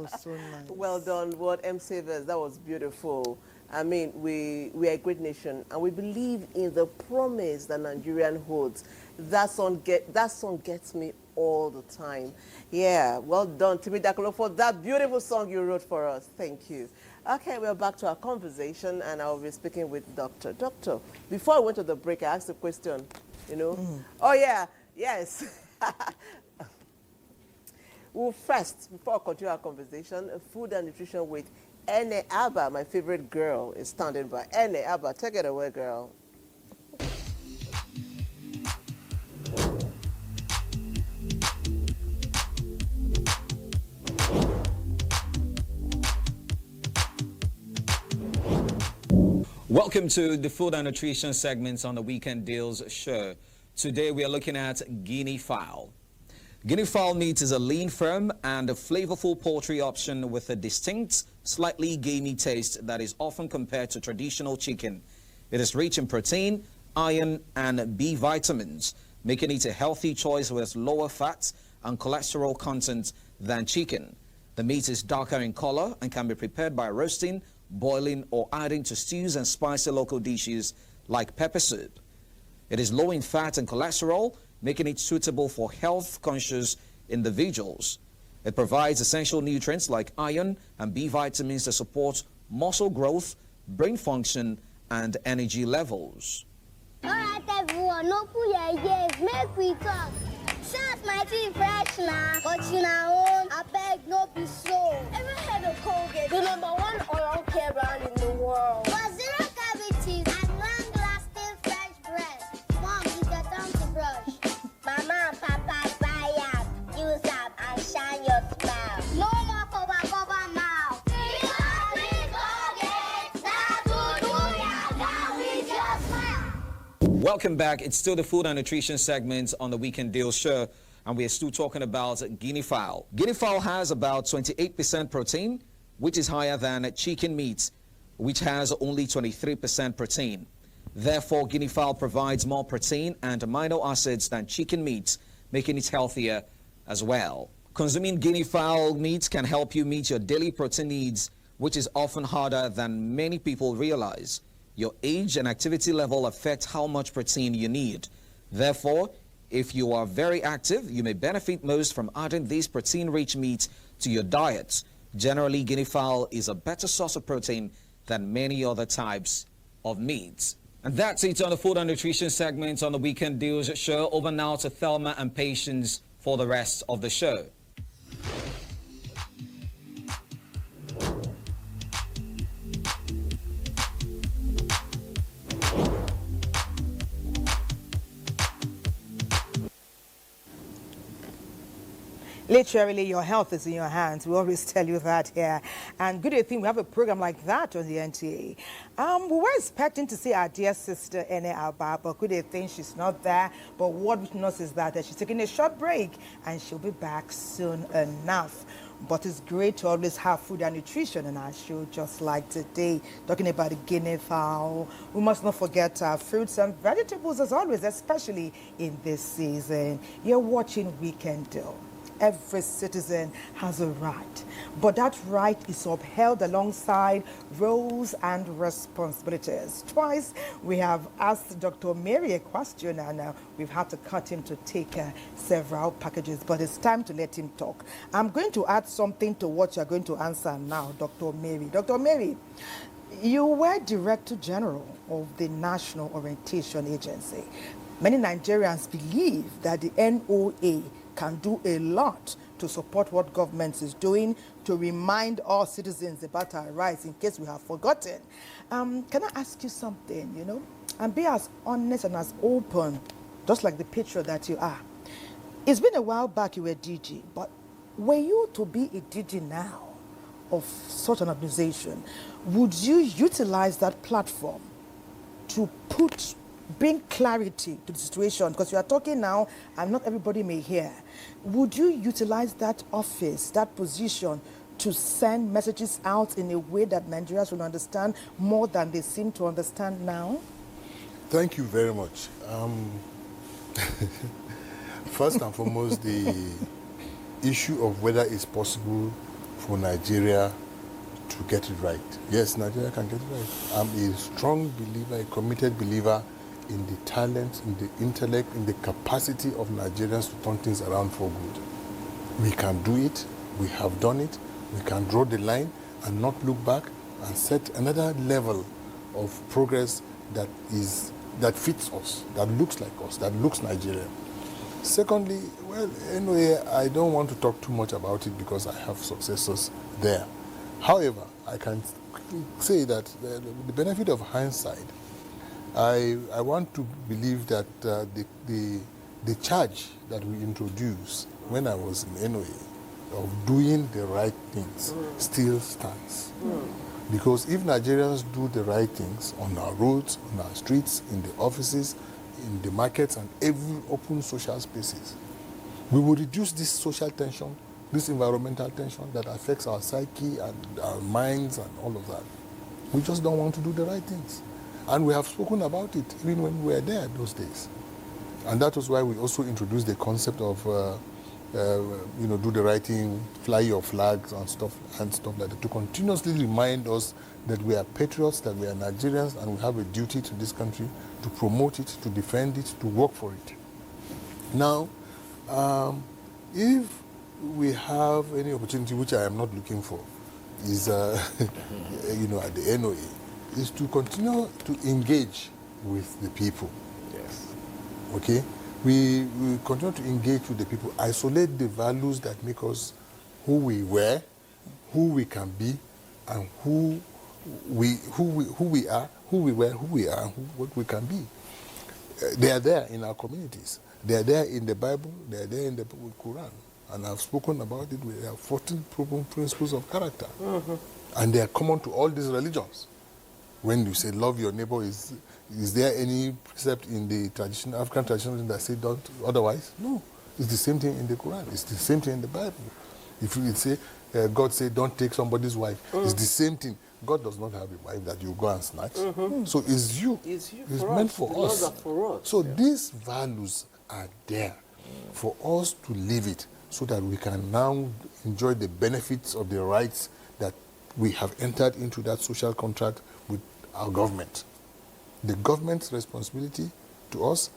so nice. Well done, Ward M. Savers. That was beautiful. I mean, we are a great nation, and we believe in the promise that Nigerian holds. That song gets me all the time. Yeah, well done, Timi Dakolo, for that beautiful song you wrote for us. Thank you. Okay, we're back to our conversation, and I'll be speaking with Doctor. Doctor, before I went to the break, I asked a question, you know. Oh, yeah, yes. Well, first, before I continue our conversation, food and nutrition with NTA Abba, my favorite girl, is standing by. NTA Abba, take it away, girl. Welcome to the food and nutrition segments on the Weekend Deals show. Today we are looking at guinea fowl. Guinea fowl meat is a lean, firm and a flavorful poultry option with a distinct, slightly gamey taste that is often compared to traditional chicken. It is rich in protein, iron and B vitamins, making it a healthy choice with lower fat and cholesterol content than chicken. The meat is darker in color and can be prepared by roasting, boiling or adding to stews and spicy local dishes like pepper soup. It is low in fat and cholesterol, making it suitable for health-conscious individuals. It provides essential nutrients like iron and B vitamins to support muscle growth, brain function, and energy levels. All right, everyone, no put your ears, make we talk. Shots my teeth fresh now, but you know, I beg no be so. Ever had a Colgate, the #1 oral care brand in the world? For zero cavities and long-lasting fresh breath. Mom, it's your time to brush. Mama and Papa buy up, use up, and shine your smile. No more cover mouth. Because we Colgate, that will do ya, that we just smile. Welcome back. It's still the food and nutrition segment on the Weekend Deal show, and we are still talking about guinea fowl. Guinea fowl has about 28% protein, which is higher than chicken meat, which has only 23% protein. Therefore, guinea fowl provides more protein and amino acids than chicken meat, making it healthier as well. Consuming guinea fowl meat can help you meet your daily protein needs, which is often harder than many people realize. Your age and activity level affect how much protein you need. Therefore, if you are very active, you may benefit most from adding this protein-rich meat to your diet. Generally, guinea fowl is a better source of protein than many other types of meat. And that's it on the food and nutrition segment on the Weekend Deals show. Over now to Thelma and Patience for the rest of the show. Literally, your health is in your hands. We always tell you that here. And good thing we have a program like that on the NTA. We were expecting to see our dear sister, NTA Abba, but good thing she's not there. But what we know is that she's taking a short break and she'll be back soon enough. But it's great to always have food and nutrition in our show, just like today, talking about the guinea fowl. We must not forget our fruits and vegetables as always, especially in this season. You're watching Weekend Deal. Every citizen has a right, but that right is upheld alongside roles and responsibilities. Twice we have asked Dr. Mary a question and we've had to cut him to take several packages, but it's time to let him talk. I'm going to add something to what you're going to answer now, Dr. Mary. Dr. Mary, you were Director General of the National Orientation Agency. Many Nigerians believe that the NOA can do a lot to support what government is doing to remind all citizens about our rights in case we have forgotten. Can I ask you something, and be as honest and as open, just like the picture that you are. It's been a while back you were DG, but were you to be a DG now of such an organization, would you utilize that platform to bring clarity to the situation? Because you are talking now and not everybody may hear. Would you utilize that office, that position, to send messages out in a way that Nigerians will understand more than they seem to understand now? Thank you very much. First and foremost, the issue of whether it's possible for Nigeria to get it right. Yes, Nigeria can get it right. I'm a strong believer, a committed believer in the talent, in the intellect, in the capacity of Nigerians to turn things around for good. We can do it. We have done it. We can draw the line and not look back and set another level of progress that fits us, that looks like us, that looks Nigerian. Secondly, well, anyway, I don't want to talk too much about it because I have successors there. However, I can say that the benefit of hindsight, I want to believe that the charge that we introduced when I was in NOA of doing the right things still stands. Because if Nigerians do the right things on our roads, on our streets, in the offices, in the markets, and every open social spaces, we will reduce this social tension, this environmental tension that affects our psyche and our minds and all of that. We just don't want to do the right things. And we have spoken about it even when we were there those days. And that was why we also introduced the concept of do the right thing, fly your flags and stuff like that, to continuously remind us that we are patriots, that we are Nigerians, and we have a duty to this country to promote it, to defend it, to work for it. Now, if we have any opportunity, which I am not looking for, is at the NOA, is to continue to engage with the people. Yes. Okay? We continue to engage with the people, isolate the values that make us who we were, who we can be, and who we are, and what we can be. They are there in our communities. They are there in the Bible. They are there in the Quran. And I've spoken about it. We have 14 proven principles of character. And they are common to all these religions. When you say love your neighbor, is there any precept in the African tradition that say don't otherwise? No. It's the same thing in the Quran. It's the same thing in the Bible. If you say, God say don't take somebody's wife, it's the same thing. God does not have a wife that you go and snatch. So it's you. It's meant for us. So these values are there for us to live it so that we can now enjoy the benefits of the rights that we have entered into that social contract with our government. The government's responsibility to us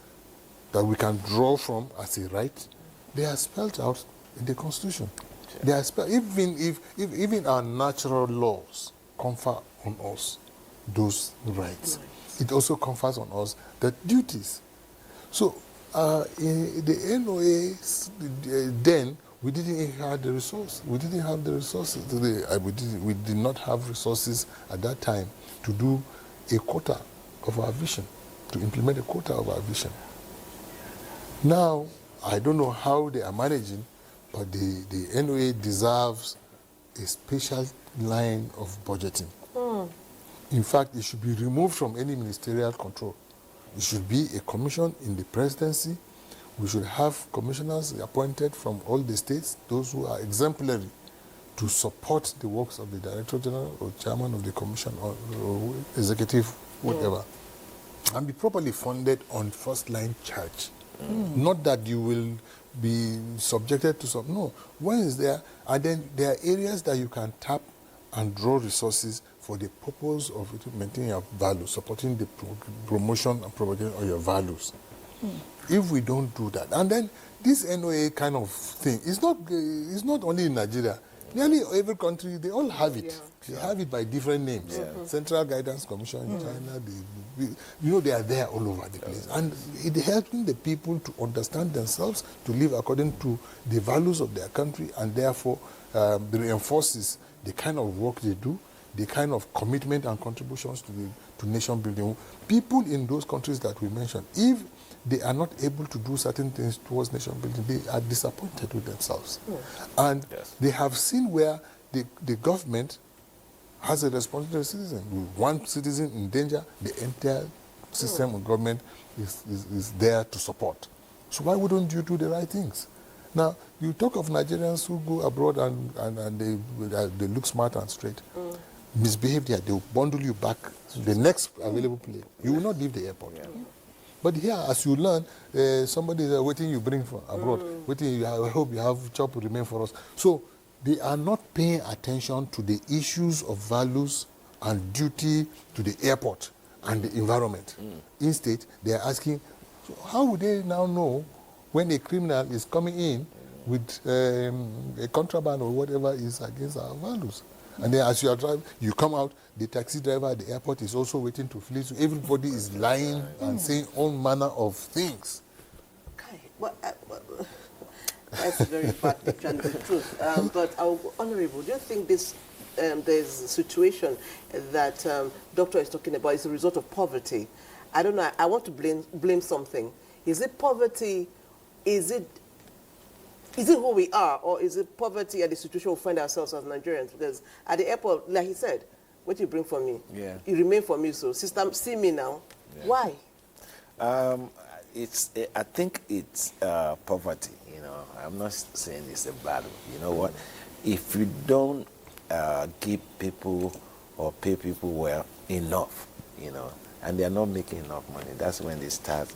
that we can draw from as a right, they are spelled out in the Constitution. They are even our natural laws confer on us those rights. It also confers on us the duties. So in the NOA then, we didn't have the resource. We didn't have the resources. We did not have resources at that time to do a quota of our vision, to implement a quota of our vision. Now, I don't know how they are managing, but the NOA deserves a special line of budgeting. In fact, it should be removed from any ministerial control. It should be a commission in the presidency. We should have commissioners appointed from all the states, those who are exemplary, to support the works of the Director General or Chairman of the Commission or Executive, whatever, and be properly funded on first-line charge. Not that you will be subjected to some, no. One is there, and then there are areas that you can tap and draw resources for the purpose of maintaining your values, supporting the promotion and propagation of your values. If we don't do that, and then this NOA kind of thing, it's not only in Nigeria. Nearly every country, they all have it. They have it by different names. Central Guidance Commission in China, they are there all over the place. And it helping the people to understand themselves, to live according to the values of their country, and therefore reinforces the kind of work they do, the kind of commitment and contributions to nation building. People in those countries that we mentioned, if they are not able to do certain things towards nation building, they are disappointed with themselves. And they have seen where the government has a responsibility to the citizen. With one citizen in danger, the entire system of government is there to support. So why wouldn't you do the right things? Now, you talk of Nigerians who go abroad and they look smart and straight. Misbehave there, they will bundle you back to the next available place. You will not leave the airport. But here, as you learn, somebody is waiting you bring from abroad. Waiting, I hope you have chop remain for us. So they are not paying attention to the issues of values and duty to the airport and the environment. Instead, they are asking, so how would they now know when a criminal is coming in with a contraband or whatever is against our values? And then as you are driving, you come out, the taxi driver at the airport is also waiting to flee. So everybody is lying and saying all manner of things. Okay. Well, that's a very bad picture and the truth. But Honorable, do you think this there's a situation that Doctor is talking about is a result of poverty? I don't know. I want to blame something. Is it poverty? Is it who we are, or is it poverty and the situation we find ourselves as Nigerians? Because at the airport, like he said, what you bring for me, you remain for me. So, sister, see me now. Yeah. Why? I think it's poverty. You know, I'm not saying it's a battle. You know what? If you don't give people or pay people well enough, you know, and they are not making enough money, that's when they start,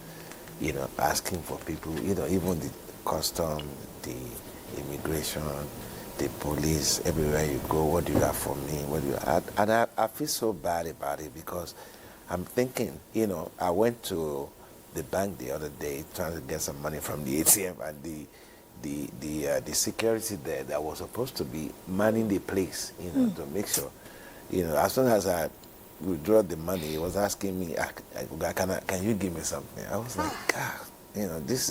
you know, asking for people. You know, even the custom, the immigration, the police, everywhere you go, what do you have for me? What do you have? And I feel so bad about it because I'm thinking, you know, I went to the bank the other day trying to get some money from the ATM, and the security there that was supposed to be manning the place, you know, to make sure, you know, as soon as I withdraw the money, he was asking me, can you give me something? I was like, God, you know, this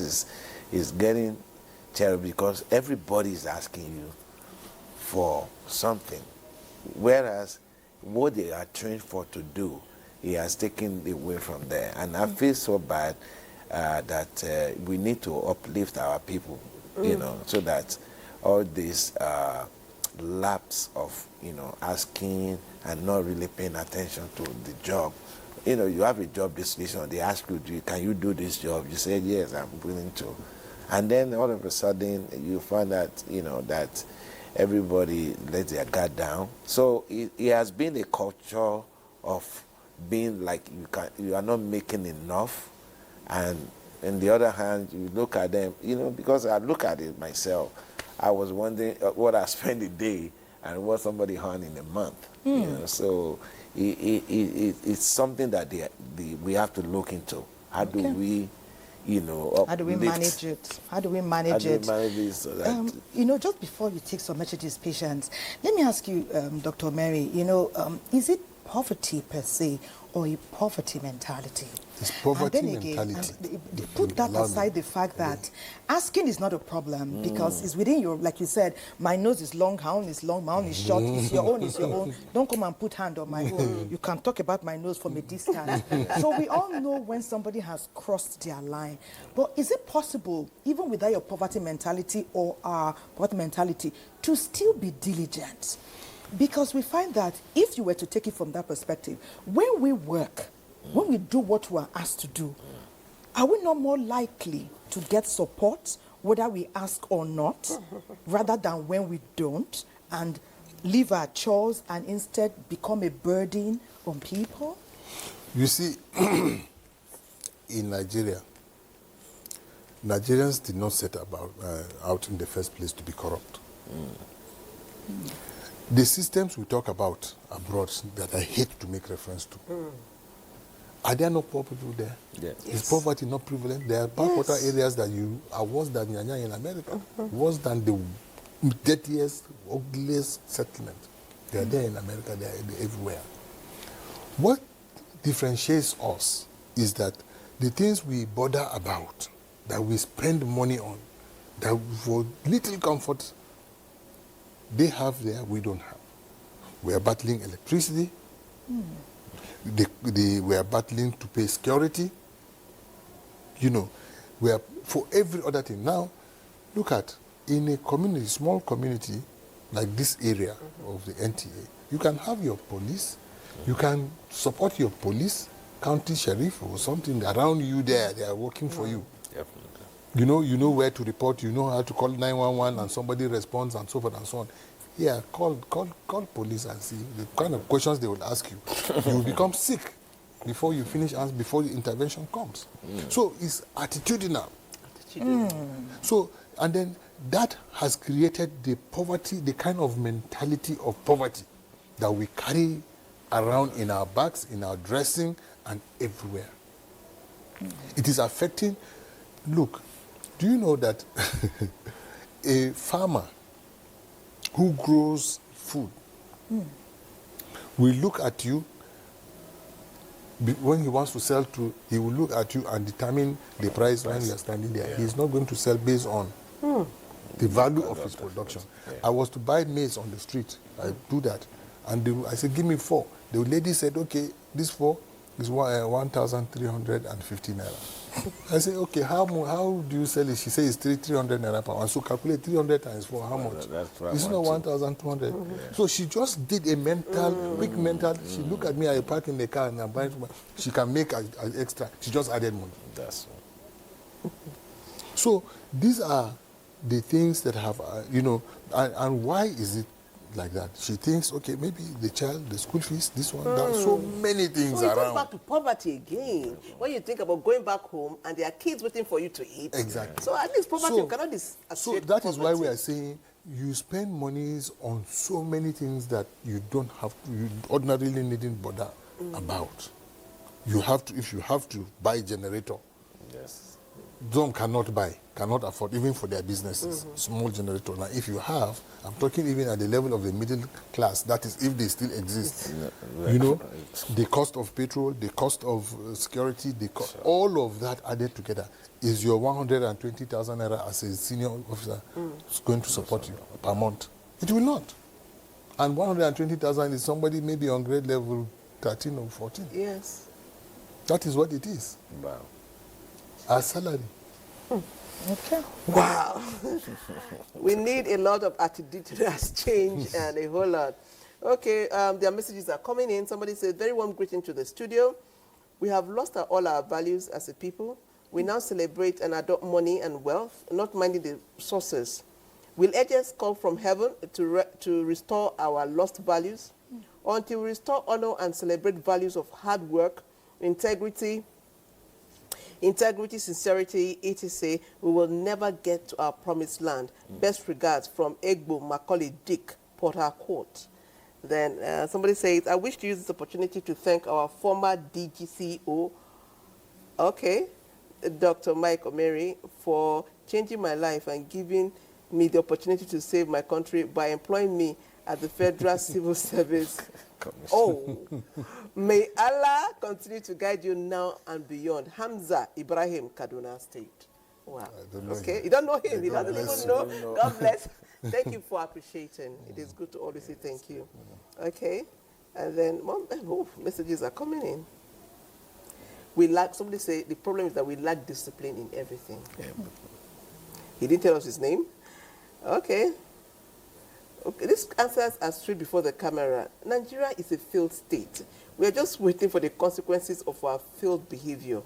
is getting terrible because everybody is asking you for something, whereas what they are trained for to do, he has taken away from there. And I feel so bad that we need to uplift our people, you know, so that all this lapse of, you know, asking and not really paying attention to the job. You know, you have a job description, they ask you, can you do this job? You say, yes, I'm willing to. And then all of a sudden, you find that, you know, that everybody lets their guard down. So it has been a culture of being like you are not making enough. And on the other hand, you look at them, you know, because I look at it myself, I was wondering what I spend a day and what somebody earn in a month. You know, so it's something that we have to look into. How do we, you know, how do we manage it? How do we manage it? So that you know, just before you take some messages, patients, let me ask you, Dr. Mary, you know, is it poverty per se or a poverty mentality? It's poverty and then again, mentality. Put that aside, the fact that asking is not a problem because it's within your, like you said, my nose is long, my own is long, my own is short, it's your own, it's your own. Don't come and put hand on my own. You can talk about my nose from a distance. So we all know when somebody has crossed their line. But is it possible, even without your poverty mentality or our poverty mentality, to still be diligent? Because we find that if you were to take it from that perspective, when we work, when we do what we are asked to do, are we not more likely to get support, whether we ask or not, rather than when we don't, and leave our chores and instead become a burden on people? You see, in Nigeria, Nigerians did not set out in the first place to be corrupt. The systems we talk about abroad that I hate to make reference to, are there no poor people there? Yes. Is poverty not prevalent? There are backwater areas that are worse than Nyanya in America, worse than the dirtiest, ugliest settlement. They are there in America, they are everywhere. What differentiates us is that the things we bother about, that we spend money on, that for little comfort they have there, we don't have. We are battling electricity. We are battling to pay security. You know, we are for every other thing. Now, look at, in a community, small community like this area of the NTA, you can have your police, you can support your police, county sheriff or something around you there, they are working for you. Definitely. You know where to report, you know how to call 911 and somebody responds and so forth and so on. Yeah, call police and see the kind of questions they will ask you. You will become sick before you finish, before the intervention comes. So it's attitudinal. So, and then that has created the poverty, the kind of mentality of poverty that we carry around in our bags, in our dressing, and everywhere. It is affecting. Look, do you know that a farmer who grows food will look at you when he wants to sell to, he will look at you and determine the price when you are standing there. He is not going to sell based on the value of his production. I was to buy maize on the street. I do that. And I said, give me 4. The lady said, okay, this 4 is 1,350 naira. I said, okay, how do you sell it? She says it's 300 naira per one. So calculate 300 times 4, how much? It's not 1,200. So she just did a quick mental. She looked at me, I park in the car and I'm buying. She can make an extra. She just added money. That's so these are the things that have, and why is it like that? She thinks, okay, maybe the child, the school fees, this one, that, so many things so it around. goes back to poverty again. When you think about going back home and there are kids waiting for you to eat. Exactly. So at least poverty, you cannot associate. So that is why we are saying you spend monies on so many things that you don't have to, you ordinarily needn't bother about. You have to, if you have to buy a generator. Yes. Some cannot afford, even for their businesses, small generator. Now, if you have, I'm talking even at the level of the middle class, that is if they still exist. The cost of petrol, the cost of security, all of that added together is your 120,000 naira as a senior officer is going to support you per month. It will not. And 120,000 is somebody maybe on grade level 13 or 14. Yes. That is what it is. Wow. Our salary. Okay. Wow. We need a lot of attitudinal change and a whole lot. Okay, their messages are coming in. Somebody said, very warm greeting to the studio. We have lost all our values as a people. We now celebrate and adopt money and wealth, not minding the sources. Will angels come from heaven to restore our lost values? Until we restore honor and celebrate values of hard work, integrity, sincerity, etc., we will never get to our promised land. Best regards from Egbo Macaulay Dick, Port Harcourt. Then somebody says, I wish to use this opportunity to thank our former DGCO, Dr. Mike Omeri, for changing my life and giving me the opportunity to save my country by employing me at the Federal Civil Service. May Allah continue to guide you now and beyond. Hamza Ibrahim, Kaduna State. Wow. Okay, you don't know him. He doesn't even know. God bless. Thank you for appreciating. It is good to always say thank you. Okay, and then messages are coming in. Somebody say the problem is that we lack discipline in everything. He didn't tell us his name. Okay, this answers are straight before the camera. Nigeria is a failed state. We are just waiting for the consequences of our failed behavior.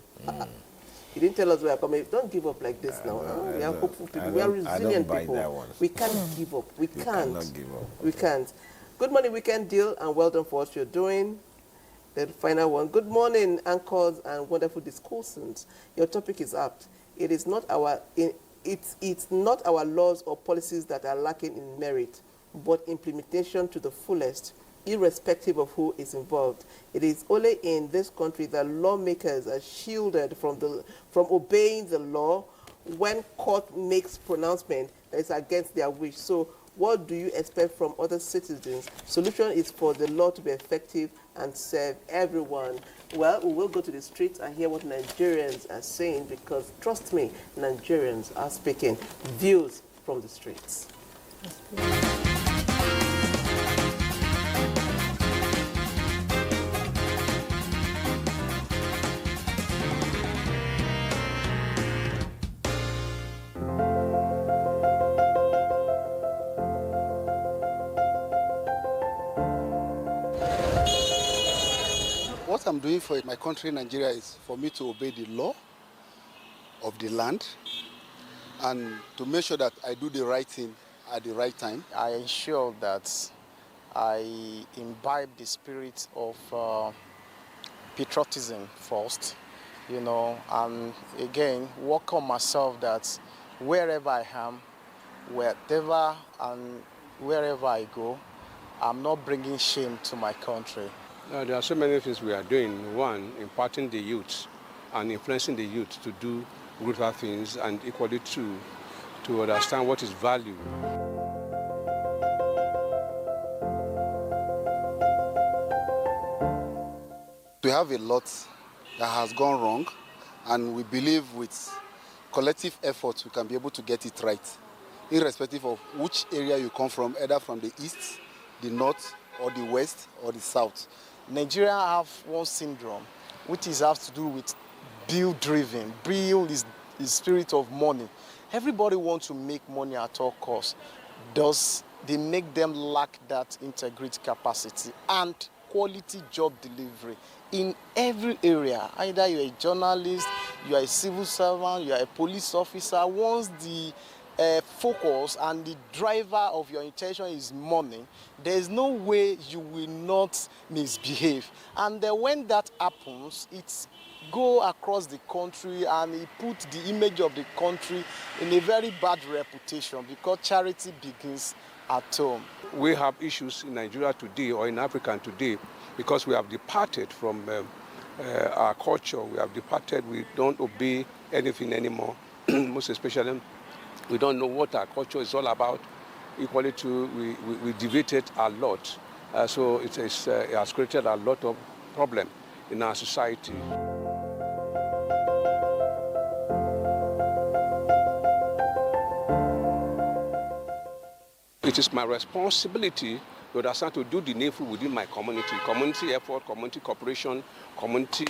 He didn't tell us we are coming. Don't give up like this now. We are hopeful people. We are resilient people. We can't give up. We can't. Give up. We can't. Good morning, Weekend Deal, and well done for what you're doing. The final one. Good morning, anchors and wonderful discussants. Your topic is apt. It is not it's not our laws or policies that are lacking in merit, but implementation to the fullest, irrespective of who is involved. It is only in this country that lawmakers are shielded from obeying the law when court makes pronouncement that is against their wish. So what do you expect from other citizens? Solution is for the law to be effective and serve everyone. Well, we will go to the streets and hear what Nigerians are saying, because trust me, Nigerians are speaking. Views from the streets. What I'm doing for my country, Nigeria, is for me to obey the law of the land and to make sure that I do the right thing at the right time. I ensure that I imbibe the spirit of patriotism first, and again, work on myself that wherever I am, wherever and wherever I go, I'm not bringing shame to my country. There are so many things we are doing. One, imparting the youth and influencing the youth to do good things, and equally two, to understand what is value. We have a lot that has gone wrong, and we believe with collective efforts we can be able to get it right, irrespective of which area you come from, either from the east, the north, or the west, or the south. Nigeria have one syndrome, which has to do with bill-driven. Bill is the spirit of money. Everybody wants to make money at all costs. Thus, they make them lack that integrity capacity and quality job delivery in every area. Either you're a journalist, you are a civil servant, you are a police officer. Once the focus and the driver of your intention is money, there is no way you will not misbehave. And when that happens, it's go across the country and it put the image of the country in a very bad reputation, because charity begins at home. We have issues in Nigeria today, or in Africa today, because we have departed from our culture. We have departed, we don't obey anything anymore. Most especially, we don't know what our culture is all about. Equally to, we deviated a lot. So it has created a lot of problem in our society. It is my responsibility to understand to do the needful within my community effort, community cooperation, community,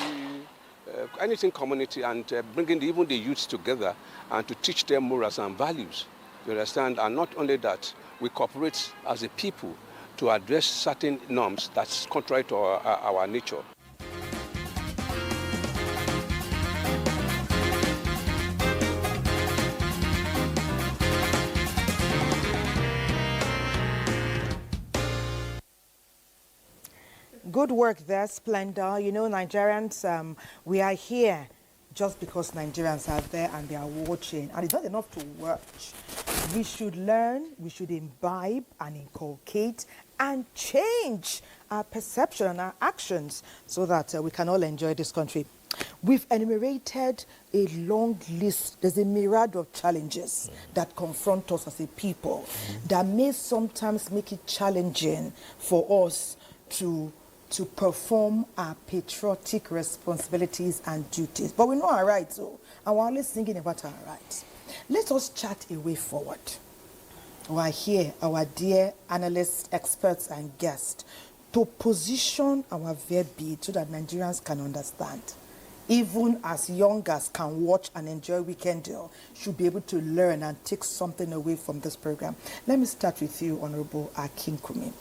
anything community, and bringing even the youths together and to teach them morals and values. You understand? And not only that, we cooperate as a people to address certain norms that's contrary to our nature. Good work there, Splendor. You know, Nigerians, we are here just because Nigerians are there and they are watching. And it's not enough to watch. We should learn, we should imbibe and inculcate and change our perception and our actions so that we can all enjoy this country. We've enumerated a long list. There's a myriad of challenges that confront us as a people that may sometimes make it challenging for us to perform our patriotic responsibilities and duties. But we know our rights, and we're always thinking about our rights. Let us chart a way forward. We are here, our dear analysts, experts, and guests, to position our verbiage so that Nigerians can understand. Even as young as can watch and enjoy Weekend Deal, should be able to learn and take something away from this program. Let me start with you, Honorable Akinkumi.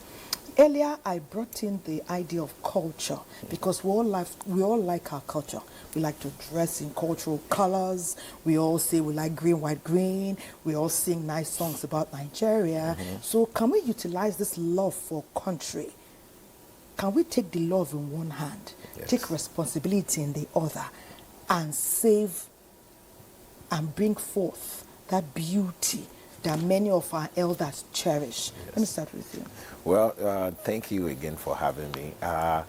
Earlier, I brought in the idea of culture because we all like our culture. We like to dress in cultural colors. We all say we like green, white, green. We all sing nice songs about Nigeria. So can we utilize this love for country? Can we take the love in one hand, take responsibility in the other, and save and bring forth that beauty that many of our elders cherish? Let me start with you. Well, thank you again for having me. I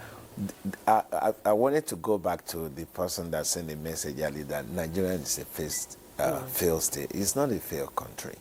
wanted to go back to the person that sent a message earlier that Nigeria is a failed state. It's not a failed country.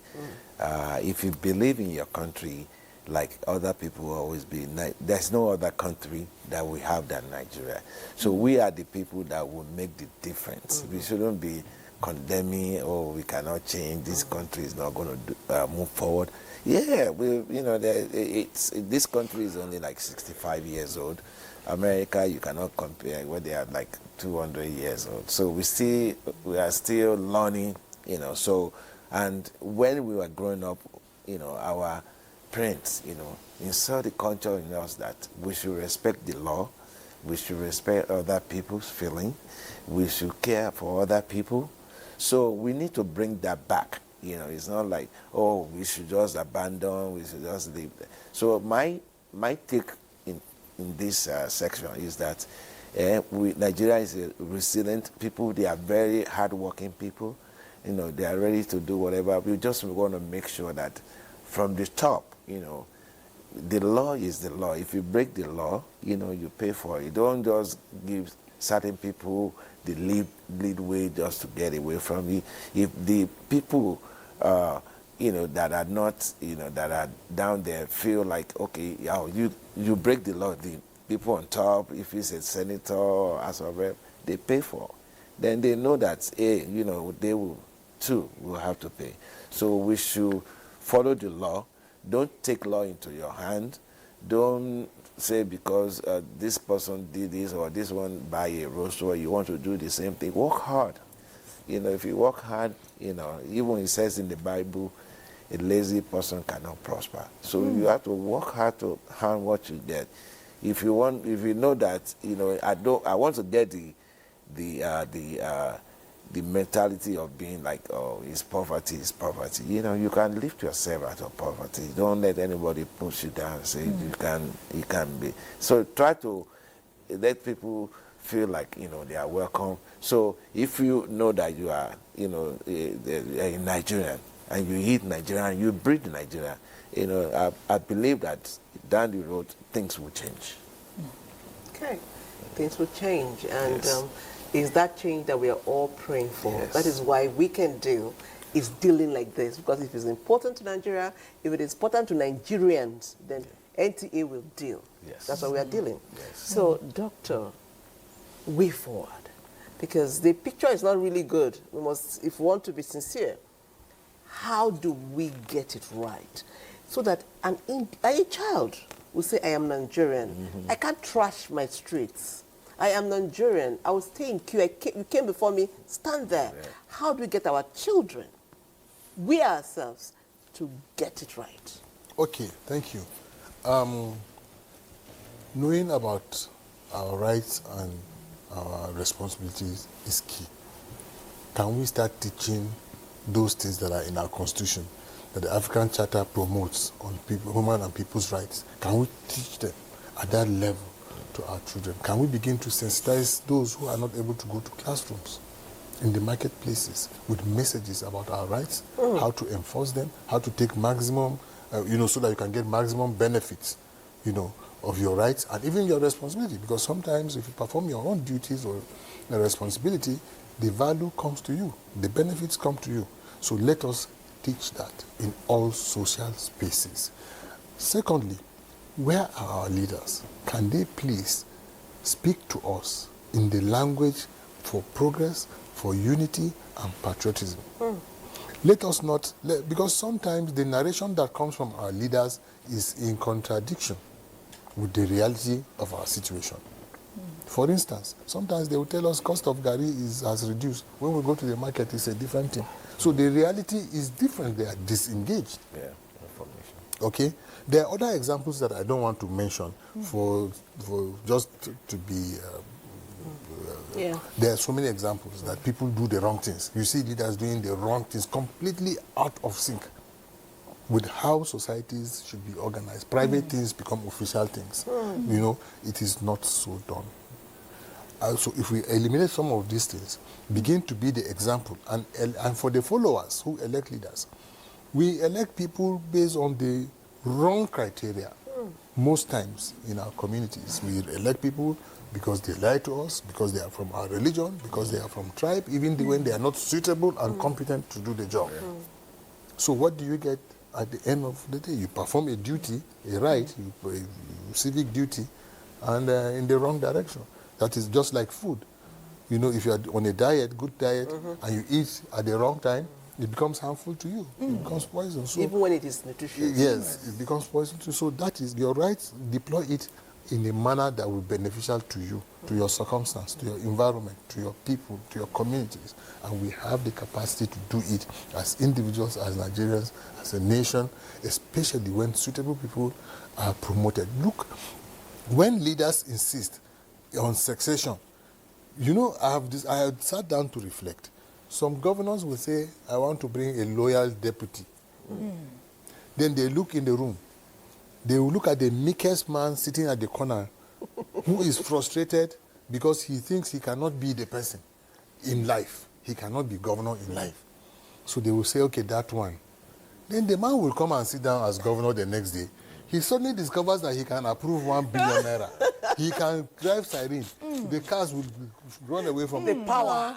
If you believe in your country, like other people will always be, there's no other country that we have than Nigeria. So we are the people that will make the difference. We shouldn't be condemning, oh, we cannot change, this country is not going to move forward. Yeah, this country is only like 65 years old. America, you cannot compare, where they are like 200 years old. So we are still learning, so, and when we were growing up, our parents, instill the culture in us that we should respect the law, we should respect other people's feeling, we should care for other people. So we need to bring that back. It's not like, oh, we should just abandon, we should just leave. So my take in this section is that Nigeria is a resilient people. They are very hardworking people. you know, they are ready to do whatever. We just want to make sure that from the top, you know, the law is the law. If you break the law, you know, you pay for it. Don't just give certain people the lead way just to get away from it. If the people, you know, that are not, you know, that are down there feel like, okay, you break the law, the people on top, if it's a senator or House of Rep, they pay for it. Then they know that, hey, you know, they will have to pay. So we should follow the law. Don't take law into your hand. Don't say because this person did this or this one buy a roaster, you want to do the same thing. Work hard. You know, if you work hard, you know, even it says in the Bible, a lazy person cannot prosper. So you have to work hard to earn what you get. If you know that, you know, I want to get the mentality of being like, oh, it's poverty. You know, you can lift yourself out of poverty. Don't let anybody push you down and say you can be. So try to let people feel like, you know, they are welcome. So if you know that you are, you know, a Nigerian and you eat Nigerian, you breathe Nigerian, you know, I believe that down the road things will change. Okay, things will change, and Yes. Is that change that we are all praying for? Yes. That is why We Can Deal is dealing like this, because if it's important to Nigeria, if it is important to Nigerians, then NTA will deal. Yes. That's why we are dealing. Yes. So, Doctor, way forward, because the picture is not really good. We must, if we want to be sincere, how do we get it right so that a child will say, I am Nigerian. I can't trash my streets. I am Nigerian. I will stay in queue. You came before me. Stand there. Yeah. How do we get our children, we ourselves, to get it right? Okay, thank you. Knowing about our rights and our responsibilities is key. Can we start teaching those things that are in our constitution, that the African Charter promotes on people, human and people's rights? Can we teach them at that level to our children? Can we begin to sensitize those who are not able to go to classrooms in the marketplaces with messages about our rights, how to enforce them, how to take maximum, you know, so that you can get maximum benefits, you know, of your rights and even your responsibility? Because sometimes if you perform your own duties or your responsibility, the value comes to you, the benefits come to you. So let us teach that in all social spaces. Secondly, where are our leaders? Can they please speak to us in the language for progress, for unity and patriotism? Let us not, because sometimes the narration that comes from our leaders is in contradiction with the reality of our situation. For instance, sometimes they will tell us cost of gari has reduced. When we go to the market, it's a different thing. So the reality is different. They are disengaged. Yeah, information. Okay? There are other examples that I don't want to mention for just to be... There are so many examples that people do the wrong things. You see leaders doing the wrong things completely out of sync with how societies should be organized. Private things become official things. You know, it is not so done. So if we eliminate some of these things, begin to be the example, and for the followers who elect leaders, we elect people based on the wrong criteria. Most times in our communities, we elect people because they lie to us, because they are from our religion, because they are from tribe, even when they are not suitable and competent to do the job. So what do you get at the end of the day? You perform a duty, a right, a civic duty, and in the wrong direction. That is just like food. You know, if you are on a diet, good diet, and you eat at the wrong time, it becomes harmful to you. It becomes poison. So, even when it is nutritious. Yes, it becomes poison to you. So that is your right. Deploy it in a manner that will be beneficial to you, to your circumstance, to your environment, to your people, to your communities. And we have the capacity to do it as individuals, as Nigerians, as a nation, especially when suitable people are promoted. Look, when leaders insist on succession, you know, I have sat down to reflect. Some governors will say, I want to bring a loyal deputy. Then they look in the room. They will look at the meekest man sitting at the corner who is frustrated because he thinks he cannot be the person in life. He cannot be governor in life. So they will say, okay, that one. Then the man will come and sit down as governor the next day. He suddenly discovers that he can approve 1 billion naira. He can drive siren. The cars will run away from the him. power.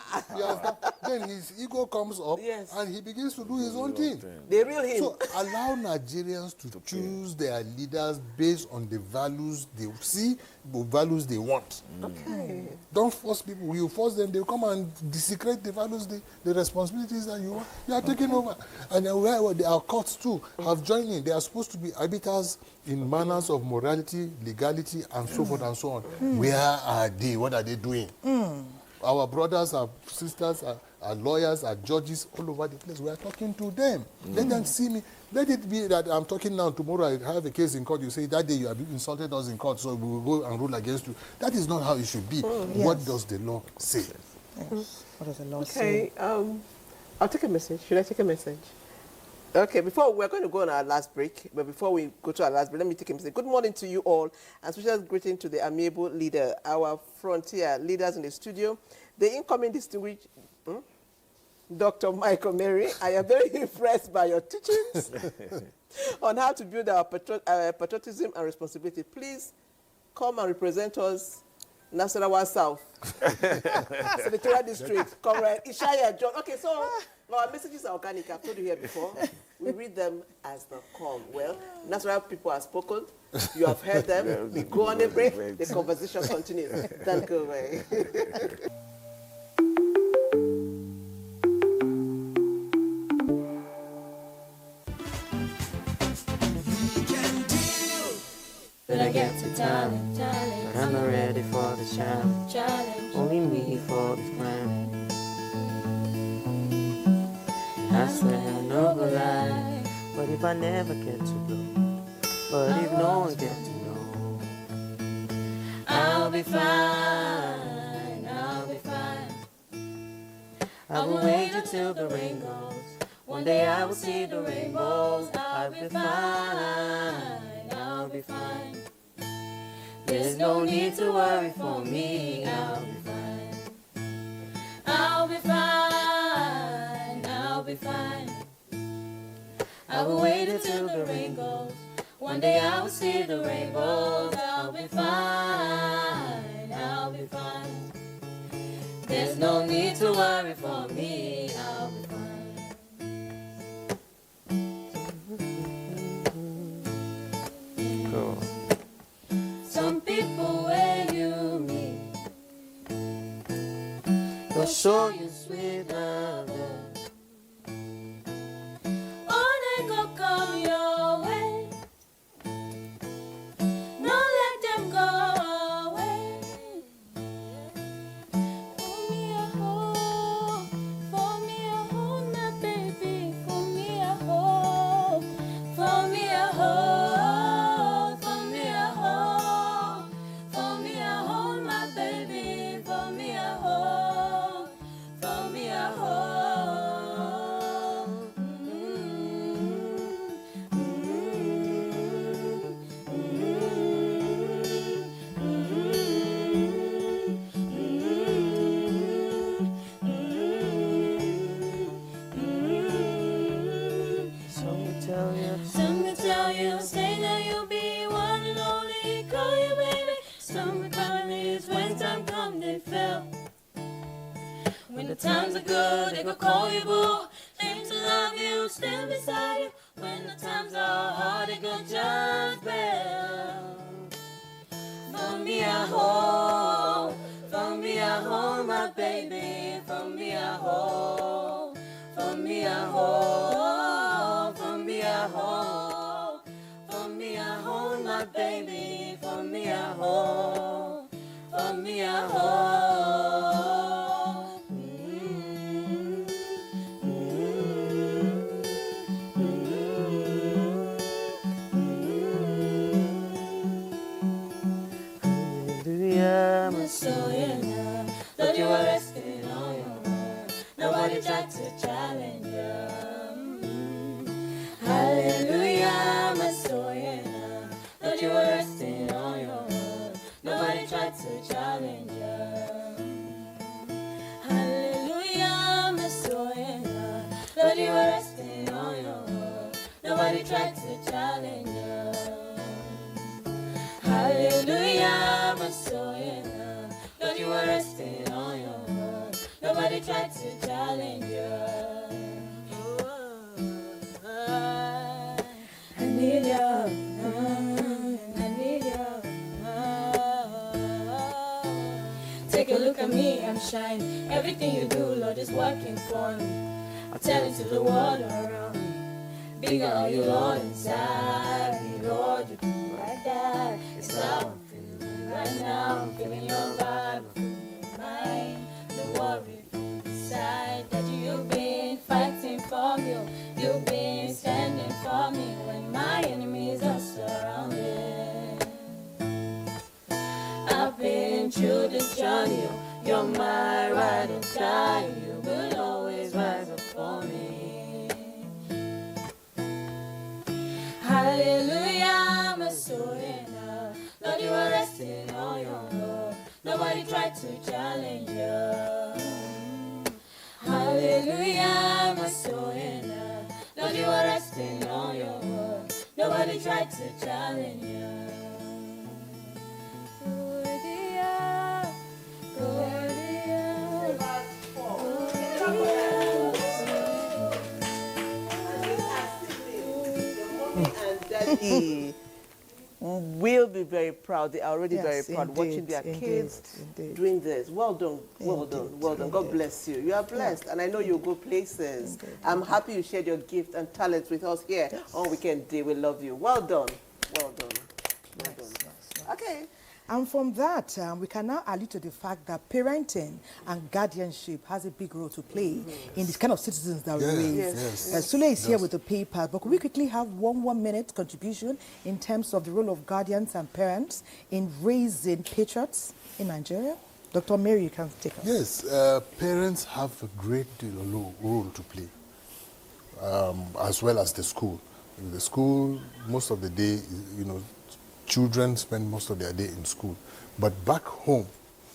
Then his ego comes up and he begins to do his own thing. They reel him. So allow Nigerians to choose their leaders based on the values they see, the values they want. Okay. Don't force people. You force them, they'll come and desecrate the values, the responsibilities that you want. You are taking over. And our courts too have joined in. They are supposed to be arbiters in manners of morality, legality, and so forth and so on. Where are they? What are they doing? Our brothers, our sisters, our lawyers, our judges, all over the place. We are talking to them. Let them see me. Let it be that I'm talking now. Tomorrow I have a case in court. You say, that day you have insulted us in court, so we will go and rule against you. That is not how it should be. What does the law say? Yes. What does the law say? Okay. I'll take a message. Should I take a message? Okay, we're going to go on our last break, but before we go to our last break, let me take a message. Good morning to you all, and special greeting to the amiable leader, our frontier leaders in the studio, the incoming distinguished Dr. Michael Mary. I am very impressed by your teachings on how to build our patriotism and responsibility. Please come and represent us, Nasarawa South, Senatorial District, Comrade Ishaya John. Okay, so our messages are organic. I've told you here before. We read them as they come. Well, Nasarawa people have spoken. You have heard them. We go on a break. The conversation continues. Thank you. But I get to talent, but I'm not ready for the challenge. Only me for the crown. I swear I no go lie, but if I never get to know, but if no one get to know, I'll be fine, I'll be fine. I will wait until the rain goes. One day I will see the rainbows. I'll be fine, I'll be fine. There's no need to worry for me. I'll be fine. I'll be fine. I'll be fine. I will wait until the rain goes. One day I will see the rainbows. I'll be fine. I'll be fine. There's no need to worry for me. I'll be fine. Cool. Some people where you meet will show you sweet love. Oh, they go come your way. Don't let them go away. For me a home, my baby. For me a home, for me a home, for me a home. For me a home, my baby. For me a home, for me a home. Some will tell you, say that you'll be one and only, call you baby. Some will promise when time come they fail. When the times are good, they go call you boo. Aim to love you, stand beside you. When the times are hard, they go just bail. For me a home, for me a home, my baby. For me a home, for me a home, for me a home. For me a home, my baby. For me a home, for me a home. Hallelujah, my soul, yeah, Lord, you are resting on your word. Nobody tried to challenge you. Hallelujah, my soul, yeah, Lord, you are resting on your word. Nobody tried to challenge you. Hallelujah, my soul, yeah, Lord, Nobody tried to challenge us. Hallelujah, my soul, yeah. Lord, you were resting on your word. Nobody tried to challenge us. I need you. I need you. Take a look at me, I'm shining. Everything you do, Lord, is working for me. I'll tell it to the world around me. Bigger are you, Lord, inside me, Lord, you do like that. It's how I'm feeling right now. I'm feeling your vibe, I'm feeling your mind. The worry inside that you've been fighting for me. You've been standing for me when my enemies are surrounded. I've been through this journey. You're my ride or die. You will always rise up for me. Hallelujah, my soul, yeah. Lord, you are resting on your Lord. Nobody tried to challenge you. Hallelujah, my soul, yeah. Lord, you are resting on your word. Nobody tried to challenge you. Daddy will be very proud. They are already very proud watching their kids doing this. Well done, well done, well done. God bless you. You are blessed, and I know you'll go places. I'm happy you shared your gift and talents with us here on Weekend Day. We love you. Well done, well done, well done. Okay. And from that, we can now allude to the fact that parenting and guardianship has a big role to play in this kind of citizens that we raise. Sule is here with the paper, but could we quickly have one minute contribution in terms of the role of guardians and parents in raising patriots in Nigeria? Dr. Mary, you can take us. Yes, parents have a great deal of role to play, as well as the school. In the school, most of the day, you know, children spend most of their day in school. But back home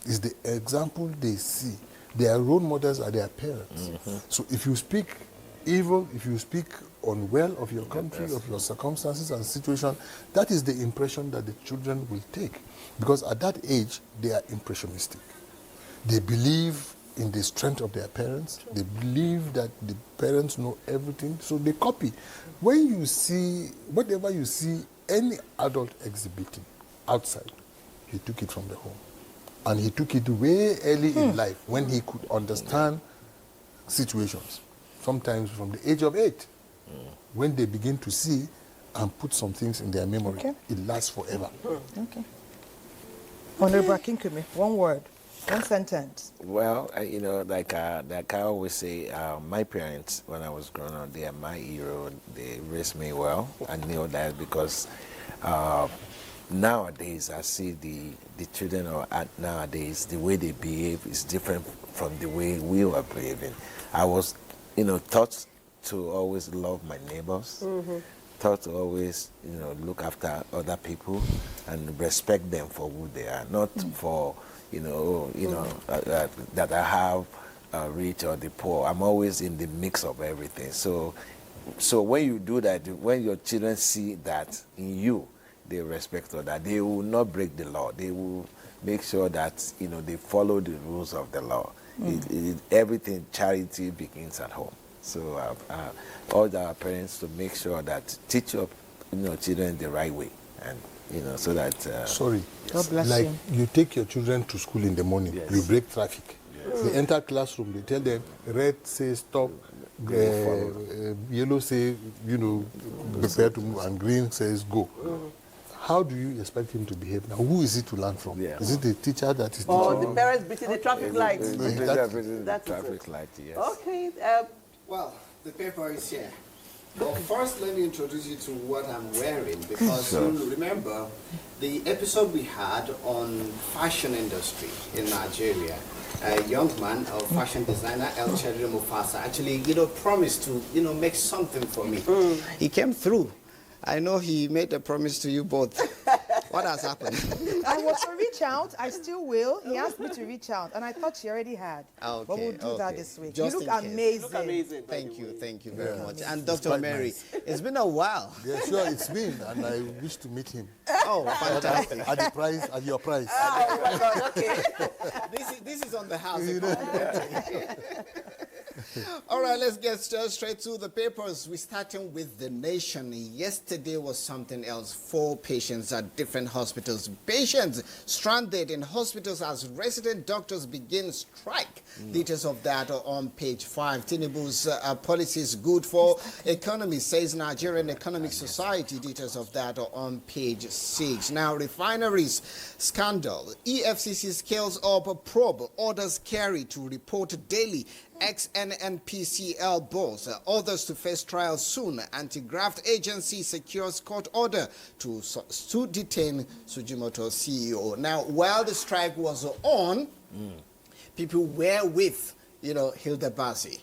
is the example they see. Their role models are their parents. So if you speak evil, if you speak unwell of your country, of your circumstances and situation, that is the impression that the children will take. Because at that age, they are impressionistic. They believe in the strength of their parents. They believe that the parents know everything, so they copy. When you see, whatever you see any adult exhibiting outside, he took it from the home. And he took it way early in life when he could understand situations. Sometimes from the age of 8, when they begin to see and put some things in their memory, it lasts forever. Okay. Honorable Akinkumi, one word, one sentence. Well, you know, like I always say, my parents, when I was growing up, they are my hero. They raised me well. I knew that because nowadays I see the children nowadays, the way they behave is different from the way we were behaving. I was, you know, taught to always love my neighbors, taught to always, you know, look after other people and respect them for who they are, not for, that I have rich or the poor. I'm always in the mix of everything. So when you do that, when your children see that in you, they respect that. They will not break the law. They will make sure that, you know, they follow the rules of the law. Everything, charity begins at home. So all our parents to make sure that teach your children the right way, and so that. Sorry, God bless like you. you take your children to school in the morning, you break traffic. They enter classroom, they tell them red says stop, yellow says prepare to move, and green says go. How do you expect him to behave now? Who is he to learn from? Is it the teacher that is teaching? Or the parents beating the traffic lights? That's traffic light, yes. Okay. Well, the paper is here. But first, let me introduce you to what I'm wearing, because you remember the episode we had on fashion industry in Nigeria. A young man, a fashion designer, El Chedri Mufasa, actually, promised to, make something for me. He came through. I know he made a promise to you both. What has happened? I was to reach out. I still will. He asked me to reach out, and I thought she already had. Okay, but we'll do that this week. Just you look in case. amazing. You look amazing. Thank you very much. And Dr. quite Mary, nice. it's been a while. Yeah, sure, it's been, and I wish to meet him. Oh, fantastic. At your price. Oh, my God, okay. This is on the house. All right, let's get straight to the papers. We're starting with The Nation. Yesterday was something else. 4 patients at different hospitals. Patients stranded in hospitals as resident doctors begin strike. Details of that are on page 5. Tinubu's policies good for economy, says Nigerian Economic Society. Details of that are on page 6. Now, refineries scandal. EFCC scales up a probe. Orders carry to report daily. Ex-NNPCL boss. Others to face trial soon. Anti-graft agency secures court order to detain Sujimoto CEO. Now, while the strike was on, people were with, Hilda Basi.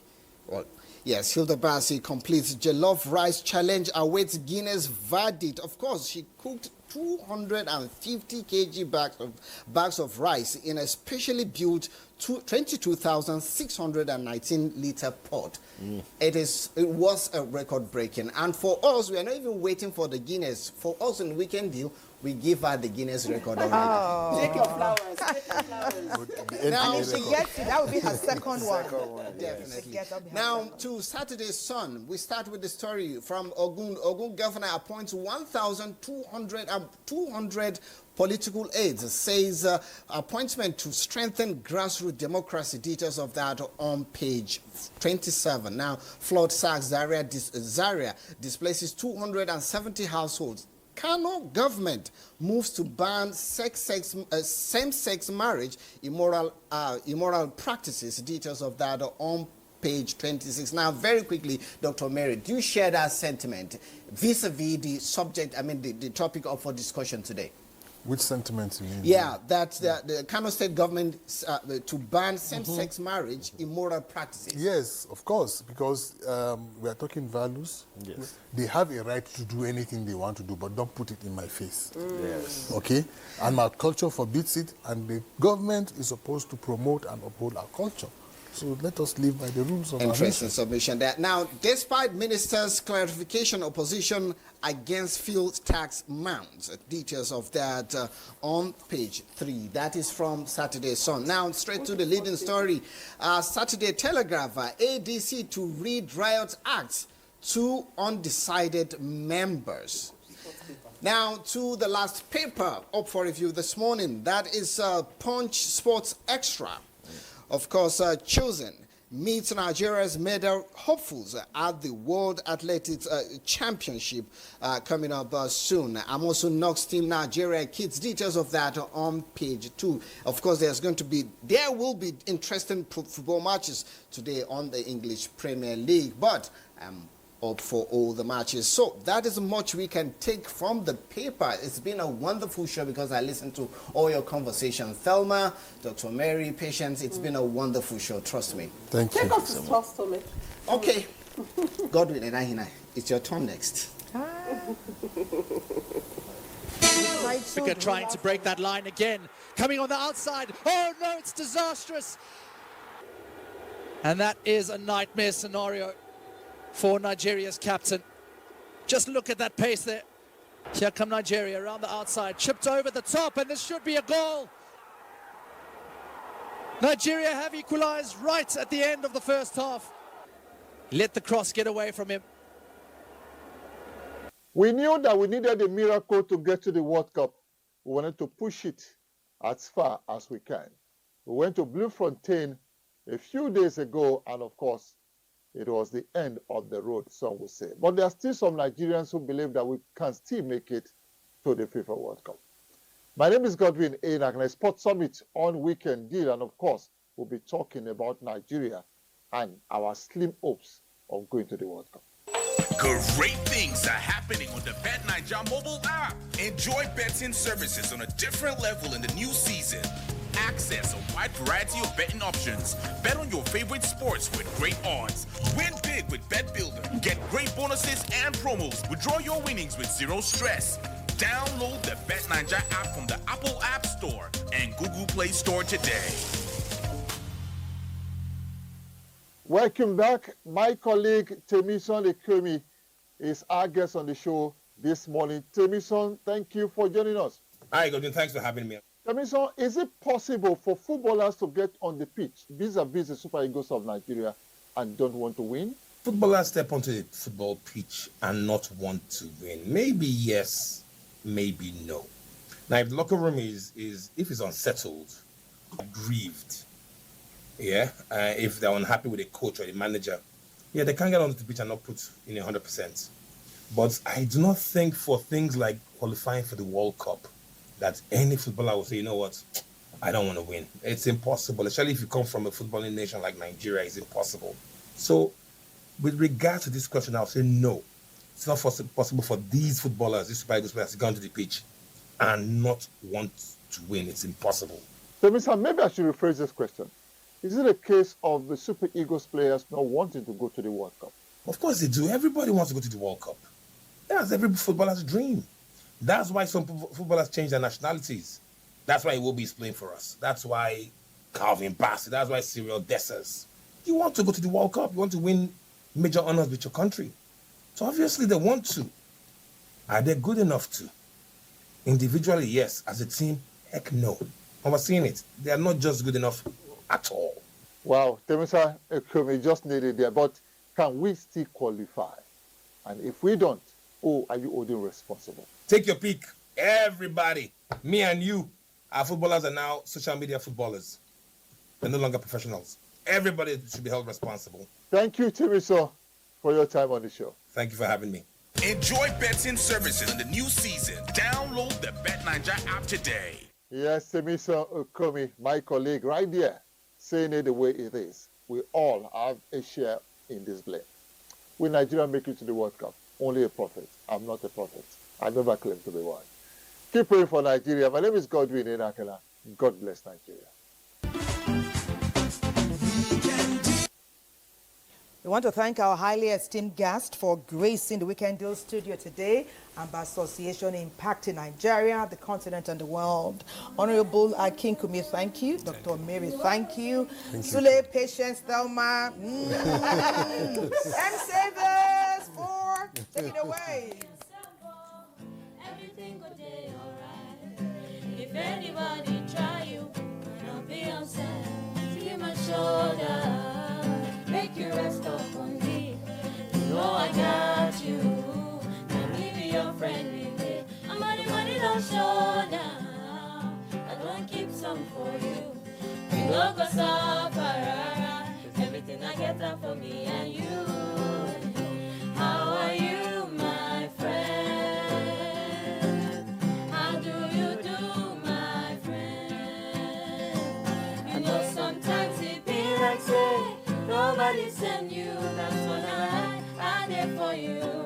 Well, yes, Hilda Basi completes jollof rice challenge, awaits Guinness verdict. Of course, she cooked 250 kg bags of rice in a specially built 22,619 liter pot. It was a record breaking, and for us, we are not even waiting for the Guinness. For us in Weekend Deal, we give her the Guinness record already. Oh. Take your flowers. Now, if she gets it, that would be her second one. Definitely. Now, to Saturday's Sun, we start with the story from Ogun. Ogun governor appoints 1,200 political aides, says appointment to strengthen grassroots democracy. Details of that on page 27. Now, flood sacks Zaria displaces 270 households. Kano government moves to ban same-sex marriage, immoral practices. Details of that are on page 26. Now, very quickly, Dr. Mary, do you share that sentiment vis-a-vis the subject, the topic up for discussion today? Which sentiment you mean? Yeah, that the Kano State government to ban same-sex marriage, immoral practices. Yes, of course, because we are talking values. Yes. They have a right to do anything they want to do, but don't put it in my face. Yes. Okay? And our culture forbids it, and the government is supposed to promote and uphold our culture. So let us live by the rules of our nation. Interesting submission there. Now, despite ministers' clarification, opposition against fuel tax mounts. Details of that on page 3. That is from Saturday Sun. Now, straight to the leading story. Saturday Telegraph, ADC to read Riot Act to undecided members. Now, to the last paper up for review this morning. That is Punch Sports Extra. Of course, chosen meets Nigeria's medal hopefuls at the World Athletics Championship coming up soon. Amosu knocks Team Nigeria kids. Details of that are on page 2. Of course, there will be interesting football matches today on the English Premier League, but up for all the matches. So that is much we can take from the paper. It's been a wonderful show because I listened to all your conversations. Thelma, Dr. Mary, Patience, it's been a wonderful show, trust me. Thank you. Take us to Sports Summit. Okay. Godwin and Ahina, it's your turn next. Africa trying to break that line again. Coming on the outside. Oh no, it's disastrous. And that is a nightmare scenario for Nigeria's captain. Just look at that pace there. Here come Nigeria around the outside, chipped over the top, and this should be a goal. Nigeria have equalized right at the end of the first half. Let the cross get away from him. We knew that we needed a miracle to get to the World Cup. We wanted to push it as far as we can. We went to Bloemfontein a few days ago, and of course, it was the end of the road, some would say. But there are still some Nigerians who believe that we can still make it to the FIFA World Cup. My name is Godwin A. Sports Summit on Weekend Deal, and of course, we'll be talking about Nigeria and our slim hopes of going to the World Cup. Great things are happening on the Bet Naija mobile app. Enjoy betting services on a different level in the new season. Access a wide variety of betting options. Bet on your favorite sports with great odds. Win big with Bet Builder. Get great bonuses and promos. Withdraw your winnings with zero stress. Download the Bet Naija app from the Apple App Store and Google Play Store today. Welcome back. My colleague Temison Ekomi is our guest on the show this morning. Temison, thank you for joining us. Hi, Godwin. Thanks for having me. Temison, is it possible for footballers to get on the pitch vis-a-vis the Super Eagles of Nigeria and don't want to win? Footballers step onto the football pitch and not want to win. Maybe yes, maybe no. Now, if the locker room is if it's unsettled, grieved, if they're unhappy with the coach or the manager, they can't get onto the pitch and not put in 100%. But I do not think for things like qualifying for the World Cup that any footballer will say, you know what, I don't want to win. It's impossible, especially if you come from a footballing nation like Nigeria, it's impossible. So with regard to this question, I'll say no. It's not possible for these footballers, these Super Eagles players, to go onto the pitch and not want to win. It's impossible. So, maybe I should rephrase this question. Is it a case of the Super Eagles players not wanting to go to the World Cup? Of course they do. Everybody wants to go to the World Cup. That's every footballer's dream. That's why some footballers change their nationalities. That's why Iwobi is playing for us. That's why Calvin Bassey. That's why Cyril Dessers. You want to go to the World Cup. You want to win major honors with your country. So obviously they want to. Are they good enough to? Individually, yes. As a team, heck no. And we're seeing it. They are not just good enough at all. Wow, Temisa Ekomi just needed there. But can we still qualify? And if we don't, who are you holding responsible? Take your pick. Everybody, me and you, our footballers are now social media footballers. They're no longer professionals. Everybody should be held responsible. Thank you, Temisa, for your time on the show. Thank you for having me. Enjoy betting services in the new season. Download the Bet Naija app today. Yes, Temisa Ekomi, my colleague right there, saying it the way it is. We all have a share in this blame. Will Nigeria make it to the World Cup? Only a prophet. I'm not a prophet. I never claim to be one. Keep praying for Nigeria. My name is Godwin Enakela. God bless Nigeria. We want to thank our highly esteemed guest for gracing the Weekend Deal studio today and by association impacting Nigeria, the continent, and the world. Honorable Akinkumi, thank you. Dr. Mary, thank you. Sule, Patience, Thelma, and Savers for taking it away. Everything go day alright. If anybody try you, I'll be on set. Give my shoulder. Make you rest up on me. You know I got you. Let me be your friend with it. I'm money don't show now. I don't keep some for you. You know go suffer. Everything I get up for me and you. How are you, my friend? How do you do, my friend? You know sometimes it be like say nobody send you, that's what I did for you.